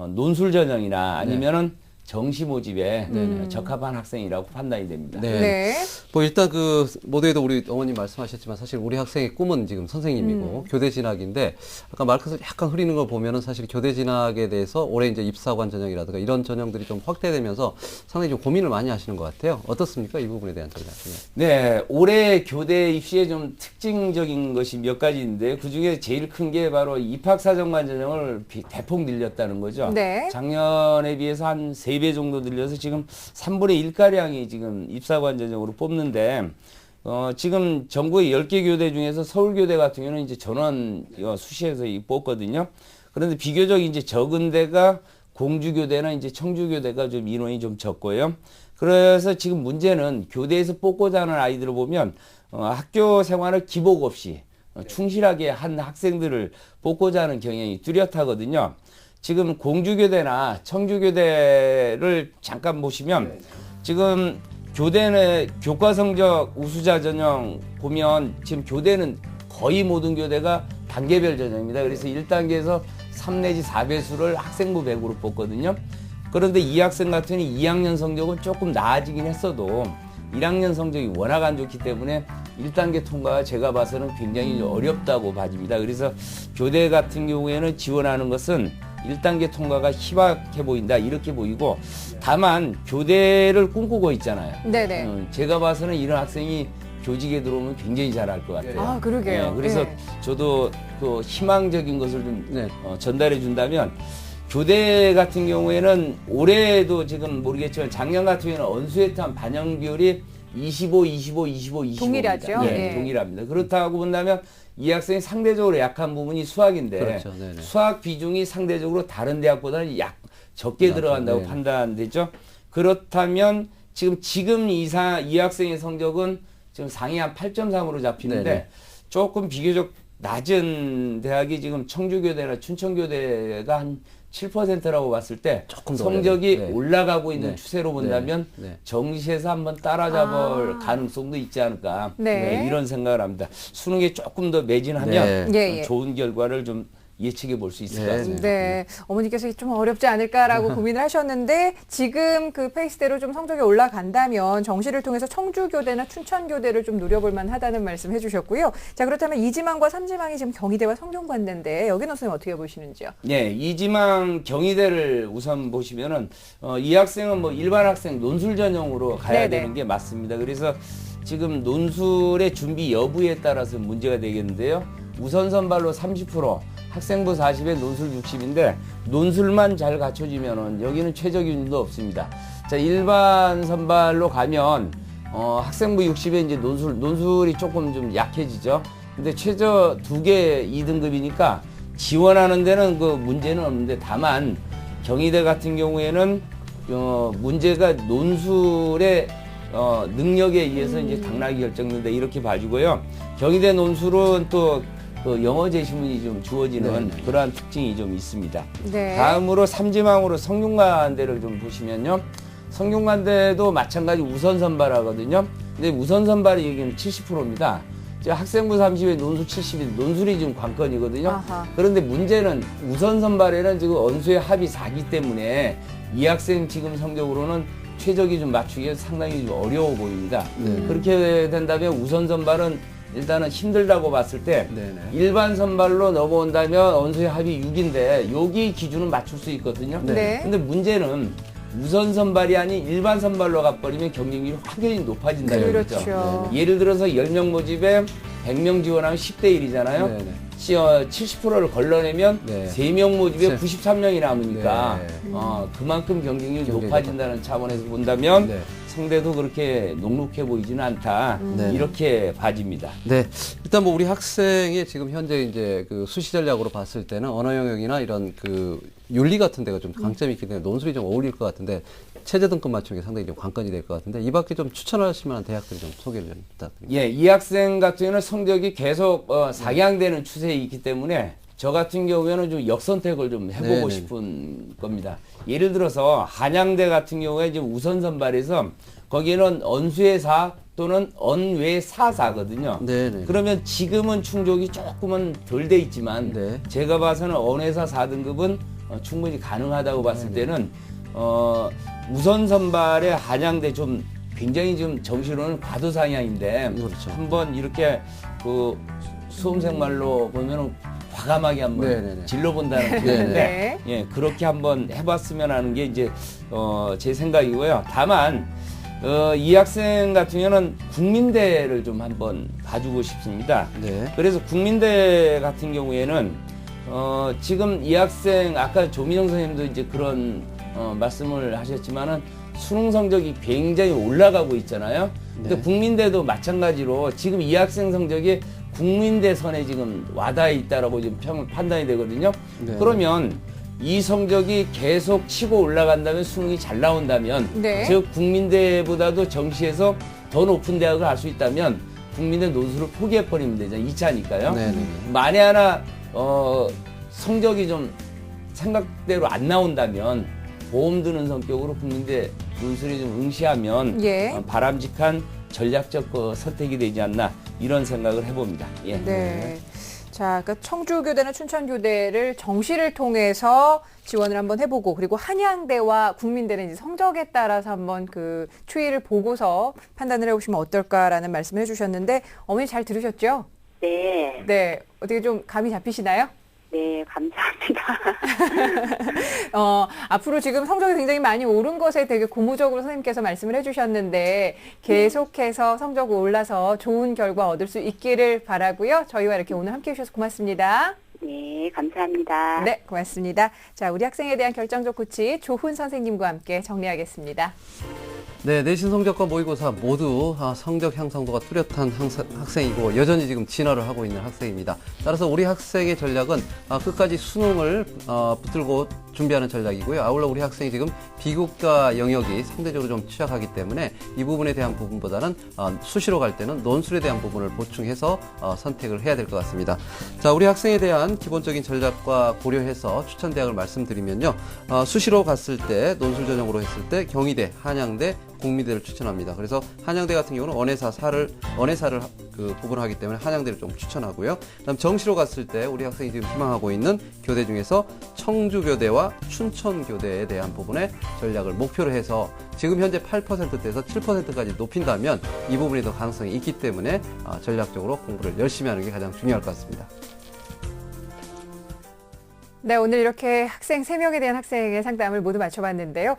[SPEAKER 5] 논술 전형이나 아니면은 정시 모집에 적합한 학생이라고 판단이 됩니다.
[SPEAKER 3] 네. 뭐 일단 그 모두에도 우리 어머님 말씀하셨지만 사실 우리 학생의 꿈은 지금 선생님이고 교대 진학인데 아까 마르크스 약간 흐리는 걸 보면은 사실 교대 진학에 대해서 올해 이제 입사관 전형이라든가 이런 전형들이 좀 확대되면서 상당히 좀 고민을 많이 하시는 것 같아요. 어떻습니까? 이 부분에 대한 저희 말씀.
[SPEAKER 5] 네, 올해 교대 입시에 좀 특징적인 것이 몇 가지 있는데 그 중에 제일 큰 게 바로 입학사정관 전형을 대폭 늘렸다는 거죠.
[SPEAKER 2] 네.
[SPEAKER 5] 작년에 비해서 한 3배 정도 늘려서 지금 3분의 1가량이 지금 입사관 전형으로 뽑는데 지금 전국의 10개 교대 중에서 서울교대 같은 경우는 이제 전원 수시에서 뽑거든요. 그런데 비교적 이제 적은 데가 공주교대나 이제 청주교대가 좀 인원이 좀 적고요. 그래서 지금 문제는 교대에서 뽑고자 하는 아이들을 보면 학교 생활을 기복 없이 충실하게 한 학생들을 뽑고자 하는 경향이 뚜렷하거든요. 지금 공주교대나 청주교대를 잠깐 보시면 지금 교대는 교과 성적 우수자 전형 보면 지금 교대는 거의 모든 교대가 단계별 전형입니다. 그래서 1단계에서 3 내지 4배수를 학생부 100으로 뽑거든요. 그런데 이 학생 같은 경우는 2학년 성적은 조금 나아지긴 했어도 1학년 성적이 워낙 안 좋기 때문에 1단계 통과가 제가 봐서는 굉장히 어렵다고 봐집니다. 그래서 교대 같은 경우에는 지원하는 것은 1단계 통과가 희박해 보인다 이렇게 보이고 다만 교대를 꿈꾸고 있잖아요.
[SPEAKER 2] 네네.
[SPEAKER 5] 제가 봐서는 이런 학생이 교직에 들어오면 굉장히 잘할 것 같아요.
[SPEAKER 2] 아, 그러게요.
[SPEAKER 5] 네, 그래서 저도 그 희망적인 것을 좀 전달해 준다면 교대 같은 경우에는 올해도 지금 모르겠지만 작년 같은 경우에는 언수회탐 반영 비율이 25, 25, 25, 25.
[SPEAKER 2] 동일하죠.
[SPEAKER 5] 네, 동일합니다. 그렇다고 본다면 이 학생이 상대적으로 약한 부분이 수학인데
[SPEAKER 3] 그렇죠.
[SPEAKER 5] 수학 비중이 상대적으로 다른 대학보다는 적게 들어간다고 판단되죠. 그렇다면 지금 이 학생의 성적은 지금 상위 한 8.3으로 잡히는데 조금 비교적 낮은 대학이 지금 청주교대나 춘천교대가 한 7%라고 봤을 때 성적이 올라가고 있는 추세로 본다면 정시에서 한번 따라잡을 가능성도 있지 않을까 이런 생각을 합니다. 수능에 조금 더 매진하면 좋은 결과를 좀 예측해 볼 수 있을 것 같습니다.
[SPEAKER 2] 네, 어머니께서 좀 어렵지 않을까라고 고민을 하셨는데 지금 그 페이스대로 좀 성적이 올라간다면 정시를 통해서 청주교대나 춘천교대를 좀 노려볼 만하다는 말씀 해주셨고요. 자, 그렇다면 이지망과 삼지망이 지금 경희대와 성균관대인데 여기는 선생님 어떻게 보시는지요?
[SPEAKER 5] 네, 이지망 경희대를 우선 보시면은 이 학생은 뭐 일반 학생 논술 전형으로 가야 되는 게 맞습니다. 그래서 지금 논술의 준비 여부에 따라서 문제가 되겠는데요. 우선 선발로 30%, 학생부 40에 논술 60인데 논술만 잘 갖춰지면은 여기는 최저 기준도 없습니다. 자, 일반 선발로 가면 학생부 60에 이제 논술이 조금 좀 약해지죠. 근데 최저 2개 2등급이니까 지원하는 데는 그 문제는 없는데 다만 경희대 같은 경우에는 문제가 논술의 능력에 의해서 이제 당락이 결정된다 이렇게 봐주고요. 경희대 논술은 또 그 영어 제시문이 좀 주어지는 그러한 특징이 좀 있습니다.
[SPEAKER 2] 네.
[SPEAKER 5] 다음으로 삼지망으로 성균관대를 좀 보시면요. 성균관대도 마찬가지 우선 선발하거든요. 근데 우선 선발이 여기는 70%입니다. 학생부 30에 논술 70인 논술이 지금 관건이거든요.
[SPEAKER 2] 아하.
[SPEAKER 5] 그런데 문제는 우선 선발에는 지금 언수의 합이 4기 때문에 이 학생 지금 성적으로는 최저 기준 맞추기가 상당히 좀 어려워 보입니다. 그렇게 된다면 우선 선발은 일단은 힘들다고 봤을 때 일반 선발로 넘어온다면 언수의 합이 6인데 여기 기준은 맞출 수 있거든요. 근데 문제는 우선 선발이 아닌 일반 선발로 가버리면 경쟁률이 확연히 높아진다는 거죠. 예를 들어서 10명 모집에 100명 지원하면 10대 1이잖아요. 70%를 걸러내면 3명 모집에 93명이 남으니까 그만큼 경쟁률이 높아진다는 차원에서 본다면 성대도 그렇게 녹록해 보이지는 않다. 이렇게 봐집니다.
[SPEAKER 3] 네. 일단 뭐 우리 학생이 지금 현재 이제 그 수시 전략으로 봤을 때는 언어 영역이나 이런 그 윤리 같은 데가 좀 강점이 있기 때문에 논술이 좀 어울릴 것 같은데 최저 등급 맞추는 게 상당히 좀 관건이 될 것 같은데 이 밖에 좀 추천하실 만한 대학들이 좀 소개를 좀 부탁드립니다.
[SPEAKER 5] 예, 이 학생 같은 경우는 성적이 계속 상향되는 추세에 있기 때문에 저 같은 경우에는 좀 역선택을 좀 해보고 싶은 겁니다. 예를 들어서 한양대 같은 경우에 지금 우선 선발에서 거기는 언수의4 또는 언외44거든요. 그러면 지금은 충족이 조금은 덜 돼 있지만 제가 봐서는 언외사 4등급은 충분히 가능하다고 봤을 때는 우선 선발의 한양대 좀 굉장히 좀 정시로는 과도상향인데 한번 이렇게 그 수험생 말로 보면은 과감하게 한번 질러본다는 표현인데 예, 그렇게 한번 해봤으면 하는 게 이제 제 생각이고요. 다만 이 학생 같은 경우는 국민대를 좀 한번 봐주고 싶습니다. 그래서 국민대 같은 경우에는 지금 이 학생 아까 조민영 선생님도 이제 그런 말씀을 하셨지만은 수능 성적이 굉장히 올라가고 있잖아요. 근데 국민대도 마찬가지로 지금 이 학생 성적이 국민대 선에 지금 와닿아 있다라고 지금 판단이 되거든요. 그러면 이 성적이 계속 치고 올라간다면 수능이 잘 나온다면 즉 국민대보다도 정시에서 더 높은 대학을 갈 수 있다면 국민대 논술을 포기해버리면 되잖아요. 2차니까요. 만에 하나 성적이 좀 생각대로 안 나온다면 보험 드는 성격으로 국민대 논술이 좀 응시하면 바람직한 전략적 선택이 되지 않나 이런 생각을 해봅니다.
[SPEAKER 2] 자, 그러니까 청주교대나 춘천교대를 정시를 통해서 지원을 한번 해보고 그리고 한양대와 국민대는 이제 성적에 따라서 한번 그 추이를 보고서 판단을 해보시면 어떨까라는 말씀을 해주셨는데 어머니 잘 들으셨죠?
[SPEAKER 12] 네.
[SPEAKER 2] 네, 어떻게 좀 감이 잡히시나요?
[SPEAKER 12] 네, 감사합니다.
[SPEAKER 2] 앞으로 지금 성적이 굉장히 많이 오른 것에 되게 고무적으로 선생님께서 말씀을 해주셨는데 계속해서 성적이 올라서 좋은 결과 얻을 수 있기를 바라고요. 저희와 이렇게 오늘 함께해 주셔서 고맙습니다.
[SPEAKER 12] 네, 감사합니다.
[SPEAKER 2] 네, 고맙습니다. 자, 우리 학생에 대한 결정적 코치 조훈 선생님과 함께 정리하겠습니다.
[SPEAKER 3] 네, 내신 성적과 모의고사 모두 성적 향상도가 뚜렷한 학생이고 여전히 지금 진화를 하고 있는 학생입니다. 따라서 우리 학생의 전략은 끝까지 수능을 붙들고 준비하는 전략이고요. 아울러 우리 학생이 지금 비국가 영역이 상대적으로 좀 취약하기 때문에 이 부분에 대한 부분보다는 수시로 갈 때는 논술에 대한 부분을 보충해서 선택을 해야 될 것 같습니다. 자, 우리 학생에 대한 기본적인 전략과 고려해서 추천 대학을 말씀드리면요. 수시로 갔을 때 논술 전형으로 했을 때 경희대, 한양대, 국민대를 추천합니다. 그래서 한양대 같은 경우는 언해사를 구분하기 때문에 한양대를 좀 추천하고요. 그다음 정시로 갔을 때 우리 학생이 지금 희망하고 있는 교대 중에서 청주교대와 춘천교대에 대한 부분의 전략을 목표로 해서 지금 현재 8%대에서 7%까지 높인다면 이 부분이 더 가능성이 있기 때문에 전략적으로 공부를 열심히 하는 게 가장 중요할 것 같습니다.
[SPEAKER 2] 네, 오늘 이렇게 학생 3명에 대한 학생의 상담을 모두 맞춰봤는데요.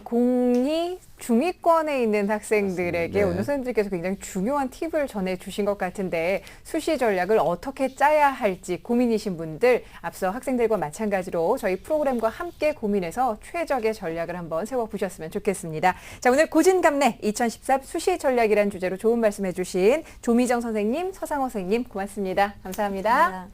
[SPEAKER 2] 공이 중위권에 있는 학생들에게 오늘 선생님들께서 굉장히 중요한 팁을 전해주신 것 같은데 수시 전략을 어떻게 짜야 할지 고민이신 분들 앞서 학생들과 마찬가지로 저희 프로그램과 함께 고민해서 최적의 전략을 한번 세워보셨으면 좋겠습니다. 자, 오늘 고진감래 2013 수시 전략이라는 주제로 좋은 말씀해주신 조미정 선생님, 서상호 선생님 고맙습니다. 감사합니다.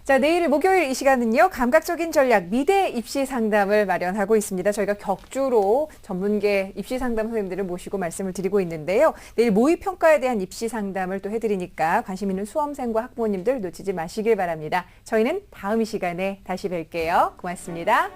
[SPEAKER 2] 자, 내일 목요일 이 시간은요, 감각적인 전략 미대 입시 상담을 마련하고 있습니다. 저희가 격주로 전문계 입시 상담 선생님들을 모시고 말씀을 드리고 있는데요. 내일 모의평가에 대한 입시 상담을 또 해드리니까 관심 있는 수험생과 학부모님들 놓치지 마시길 바랍니다. 저희는 다음 이 시간에 다시 뵐게요. 고맙습니다.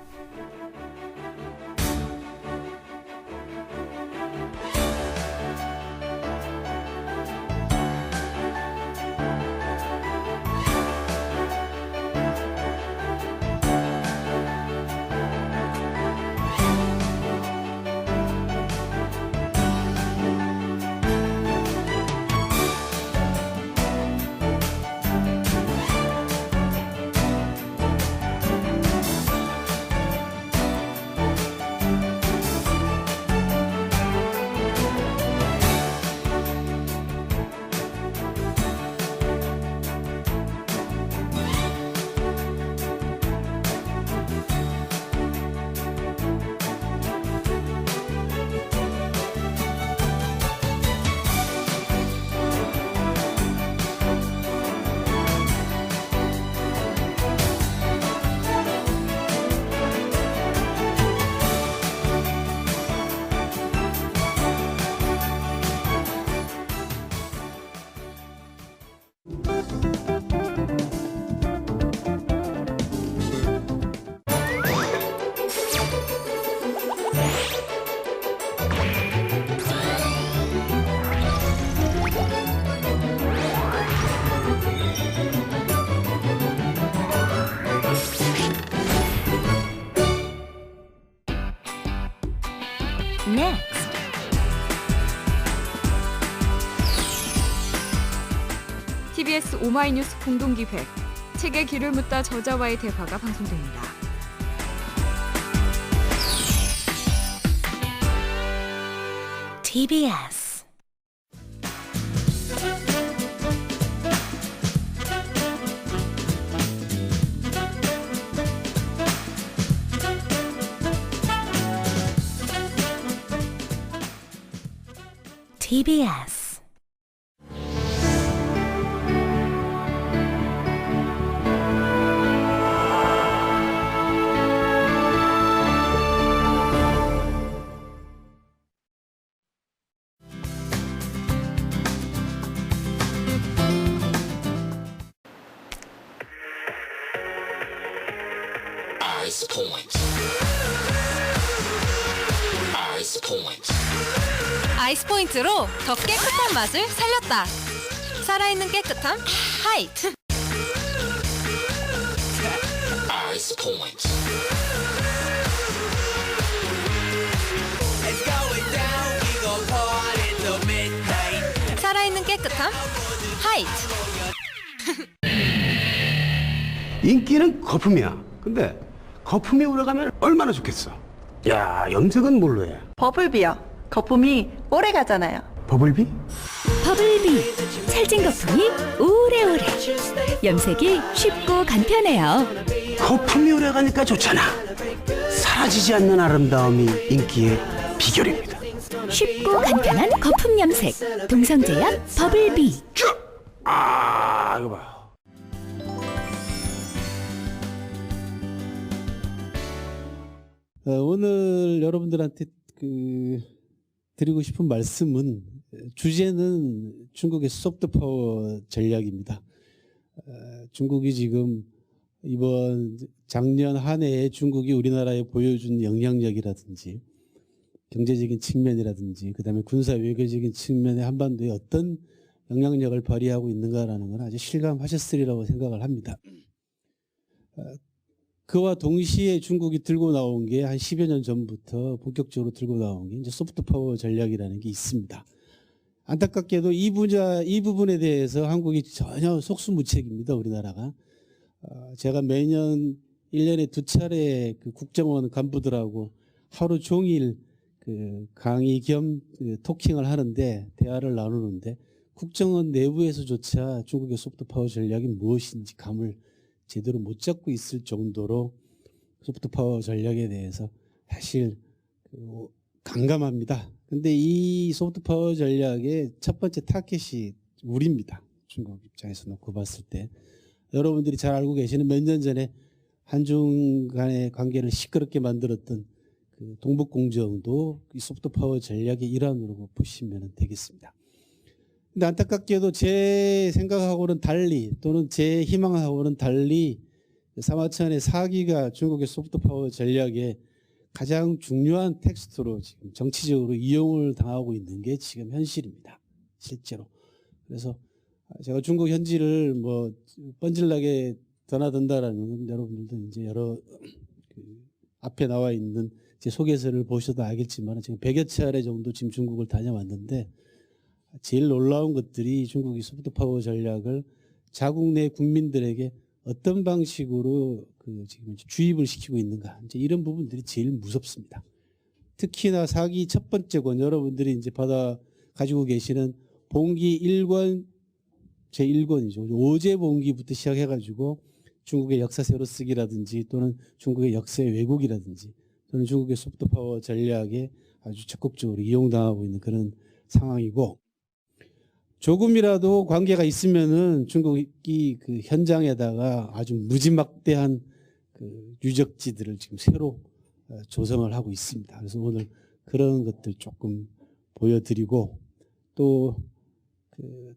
[SPEAKER 6] Next. TBS 오마이뉴스 공동기획 책에 길을 묻다 저자와의 대화가 방송됩니다. TBS TBS
[SPEAKER 13] Ice Point. Ice Point.
[SPEAKER 14] 아이스포인트로 더 깨끗한 맛을 살렸다. 살아있는 깨끗함 하이트.
[SPEAKER 13] Ice Point.
[SPEAKER 14] 살아있는 깨끗함 하이트.
[SPEAKER 15] 인기는 거품이야. 근데 거품이 오래가면 얼마나 좋겠어. 야, 염색은 뭘로 해?
[SPEAKER 16] 버블비요. 거품이 오래 가잖아요.
[SPEAKER 15] 버블비?
[SPEAKER 17] 버블비 찰진 거품이 오래오래 염색이 쉽고 간편해요.
[SPEAKER 15] 거품이 오래 가니까 좋잖아. 사라지지 않는 아름다움이 인기의 비결입니다.
[SPEAKER 17] 쉽고 간편한 거품 염색 동성제약 버블비.
[SPEAKER 15] 아, 이거 봐.
[SPEAKER 18] 오늘 여러분들한테 드리고 싶은 말씀은 주제는 중국의 소프트 파워 전략입니다. 중국이 지금 이번 작년 한 해에 중국이 우리나라에 보여준 영향력이라든지 경제적인 측면이라든지 그다음에 군사 외교적인 측면에 한반도에 어떤 영향력을 발휘하고 있는가라는 건 아주 실감하셨으리라고 생각을 합니다. 그와 동시에 중국이 들고 나온 게 한 10여 년 전부터 본격적으로 들고 나온 게 이제 소프트 파워 전략이라는 게 있습니다. 안타깝게도 이 부분에 대해서 한국이 전혀 속수무책입니다. 우리나라가. 제가 매년 1년에 2차례 그 국정원 간부들하고 하루 종일 그 강의 겸 토킹을 하는데 대화를 나누는데 국정원 내부에서조차 중국의 소프트 파워 전략이 무엇인지 감을 제대로 못 잡고 있을 정도로 소프트 파워 전략에 대해서 사실 강감합니다. 근데 이 소프트 파워 전략의 첫 번째 타겟이 우리입니다. 중국 입장에서 놓고 봤을 때. 여러분들이 잘 알고 계시는 몇 년 전에 한중 간의 관계를 시끄럽게 만들었던 그 동북공정도 이 소프트 파워 전략의 일환으로 보시면 되겠습니다. 근데 안타깝게도 제 생각하고는 달리 또는 제 희망하고는 달리 사마천의 4기가 중국의 소프트 파워 전략의 가장 중요한 텍스트로 지금 정치적으로 이용을 당하고 있는 게 지금 현실입니다. 실제로. 그래서 제가 중국 현지를 뭐 뻔질나게 드나든다라는 건 여러분들도 이제 여러 앞에 나와 있는 제 소개서를 보셔도 알겠지만 지금 100여 차례 정도 지금 중국을 다녀왔는데 제일 놀라운 것들이 중국이 소프트 파워 전략을 자국 내 국민들에게 어떤 방식으로 지금 주입을 시키고 있는가 이제 이런 부분들이 제일 무섭습니다. 특히나 4기 첫 번째 권 여러분들이 이제 받아 가지고 계시는 봉기 1권 제 1권이죠. 오제봉기부터 시작해가지고 중국의 역사 새로쓰기라든지 또는 중국의 역사의 왜곡이라든지 또는 중국의 소프트 파워 전략에 아주 적극적으로 이용당하고 있는 그런 상황이고 조금이라도 관계가 있으면은 중국이 그 현장에다가 아주 무지막대한 그 유적지들을 지금 새로 조성을 하고 있습니다. 그래서 오늘 그런 것들 조금 보여드리고 또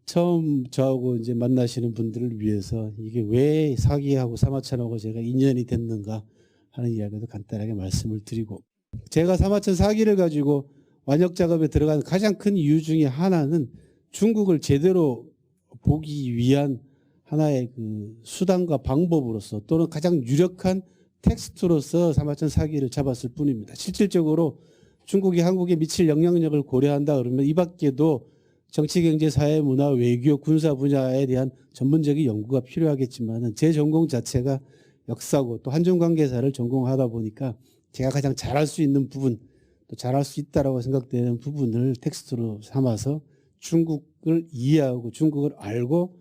[SPEAKER 18] 처음 저하고 이제 만나시는 분들을 위해서 이게 왜 4기하고 사마천하고 제가 인연이 됐는가 하는 이야기도 간단하게 말씀을 드리고 제가 사마천 4기를 가지고 완역 작업에 들어간 가장 큰 이유 중에 하나는 중국을 제대로 보기 위한 하나의 그 수단과 방법으로서 또는 가장 유력한 텍스트로서 사마천 4기를 잡았을 뿐입니다. 실질적으로 중국이 한국에 미칠 영향력을 고려한다 그러면 이 밖에도 정치, 경제, 사회, 문화, 외교, 군사 분야에 대한 전문적인 연구가 필요하겠지만 제 전공 자체가 역사고 또 한중 관계사를 전공하다 보니까 제가 가장 잘할 수 있는 부분 또 잘할 수 있다라고 생각되는 부분을 텍스트로 삼아서 중국을 이해하고 중국을 알고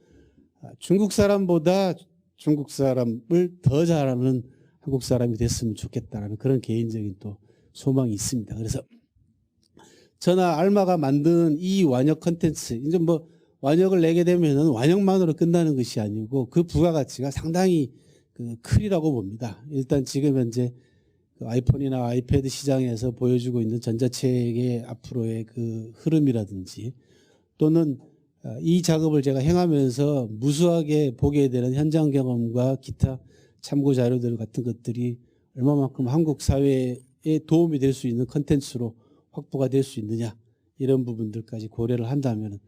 [SPEAKER 18] 중국 사람보다 중국 사람을 더 잘하는 한국 사람이 됐으면 좋겠다라는 그런 개인적인 또 소망이 있습니다. 그래서 저나 알마가 만든 이 완역 컨텐츠 이제 뭐 완역을 내게 되면은 완역만으로 끝나는 것이 아니고 그 부가가치가 상당히 크리라고 봅니다. 일단 지금 현재 그 아이폰이나 아이패드 시장에서 보여주고 있는 전자책의 앞으로의 그 흐름이라든지 또는 이 작업을 제가 행하면서 무수하게 보게 되는 현장 경험과 기타 참고 자료들 같은 것들이 얼마만큼 한국 사회에 도움이 될 수 있는 컨텐츠로 확보가 될 수 있느냐 이런 부분들까지 고려를 한다면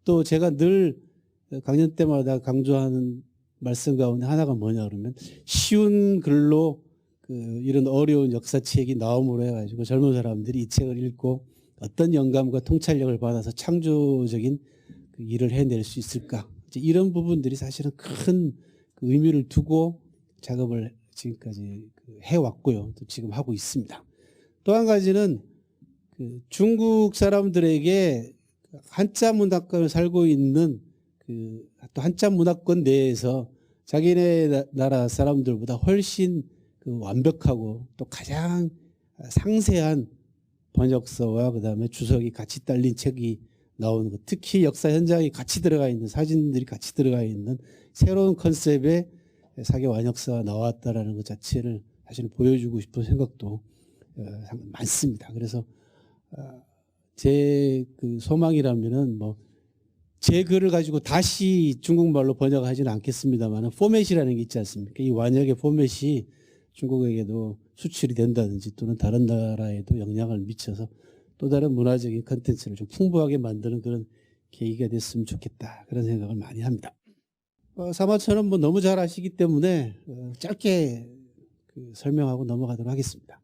[SPEAKER 18] 또 제가 늘 강연 때마다 강조하는 말씀 가운데 하나가 뭐냐 그러면 쉬운 글로 이런 어려운 역사책이 나옴으로 해가지고 젊은 사람들이 이 책을 읽고 어떤 영감과 통찰력을 받아서 창조적인 일을 해낼 수 있을까 이런 부분들이 사실은 큰 의미를 두고 작업을 지금까지 해왔고요. 또 지금 하고 있습니다. 또 한 가지는 중국 사람들에게 한자 문화권을 살고 있는 또 한자 문화권 내에서 자기네 나라 사람들보다 훨씬 완벽하고 또 가장 상세한 번역서와 그다음에 주석이 같이 딸린 책이 나오는 것, 특히 역사 현장이 같이 들어가 있는 사진들이 같이 들어가 있는 새로운 컨셉의 사계 완역서가 나왔다라는 것 자체를 사실 보여주고 싶은 생각도 많습니다. 그래서 제 소망이라면은 뭐 제 글을 가지고 다시 중국말로 번역하지는 않겠습니다만 포맷이라는 게 있지 않습니까? 이 완역의 포맷이 중국에게도 수출이 된다든지 또는 다른 나라에도 영향을 미쳐서 또 다른 문화적인 컨텐츠를 좀 풍부하게 만드는 그런 계기가 됐으면 좋겠다. 그런 생각을 많이 합니다. 사마천은 뭐 너무 잘 아시기 때문에 짧게 설명하고 넘어가도록 하겠습니다.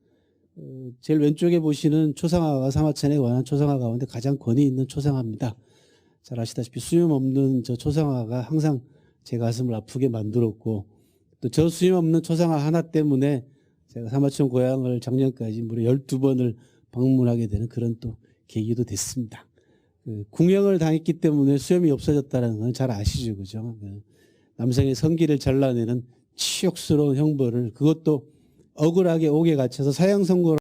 [SPEAKER 18] 제일 왼쪽에 보시는 초상화가 사마천에 관한 초상화 가운데 가장 권위 있는 초상화입니다. 잘 아시다시피 수염 없는 저 초상화가 항상 제 가슴을 아프게 만들었고 또 저 수염 없는 초상화 하나 때문에 제가 사마천 고향을 작년까지 무려 12번을 방문하게 되는 그런 또 계기도 됐습니다. 궁형을 당했기 때문에 수염이 없어졌다는 건 잘 아시죠, 그죠? 남성의 성기를 잘라내는 치욕스러운 형벌을 그것도 억울하게 옥에 갇혀서 사형 선고를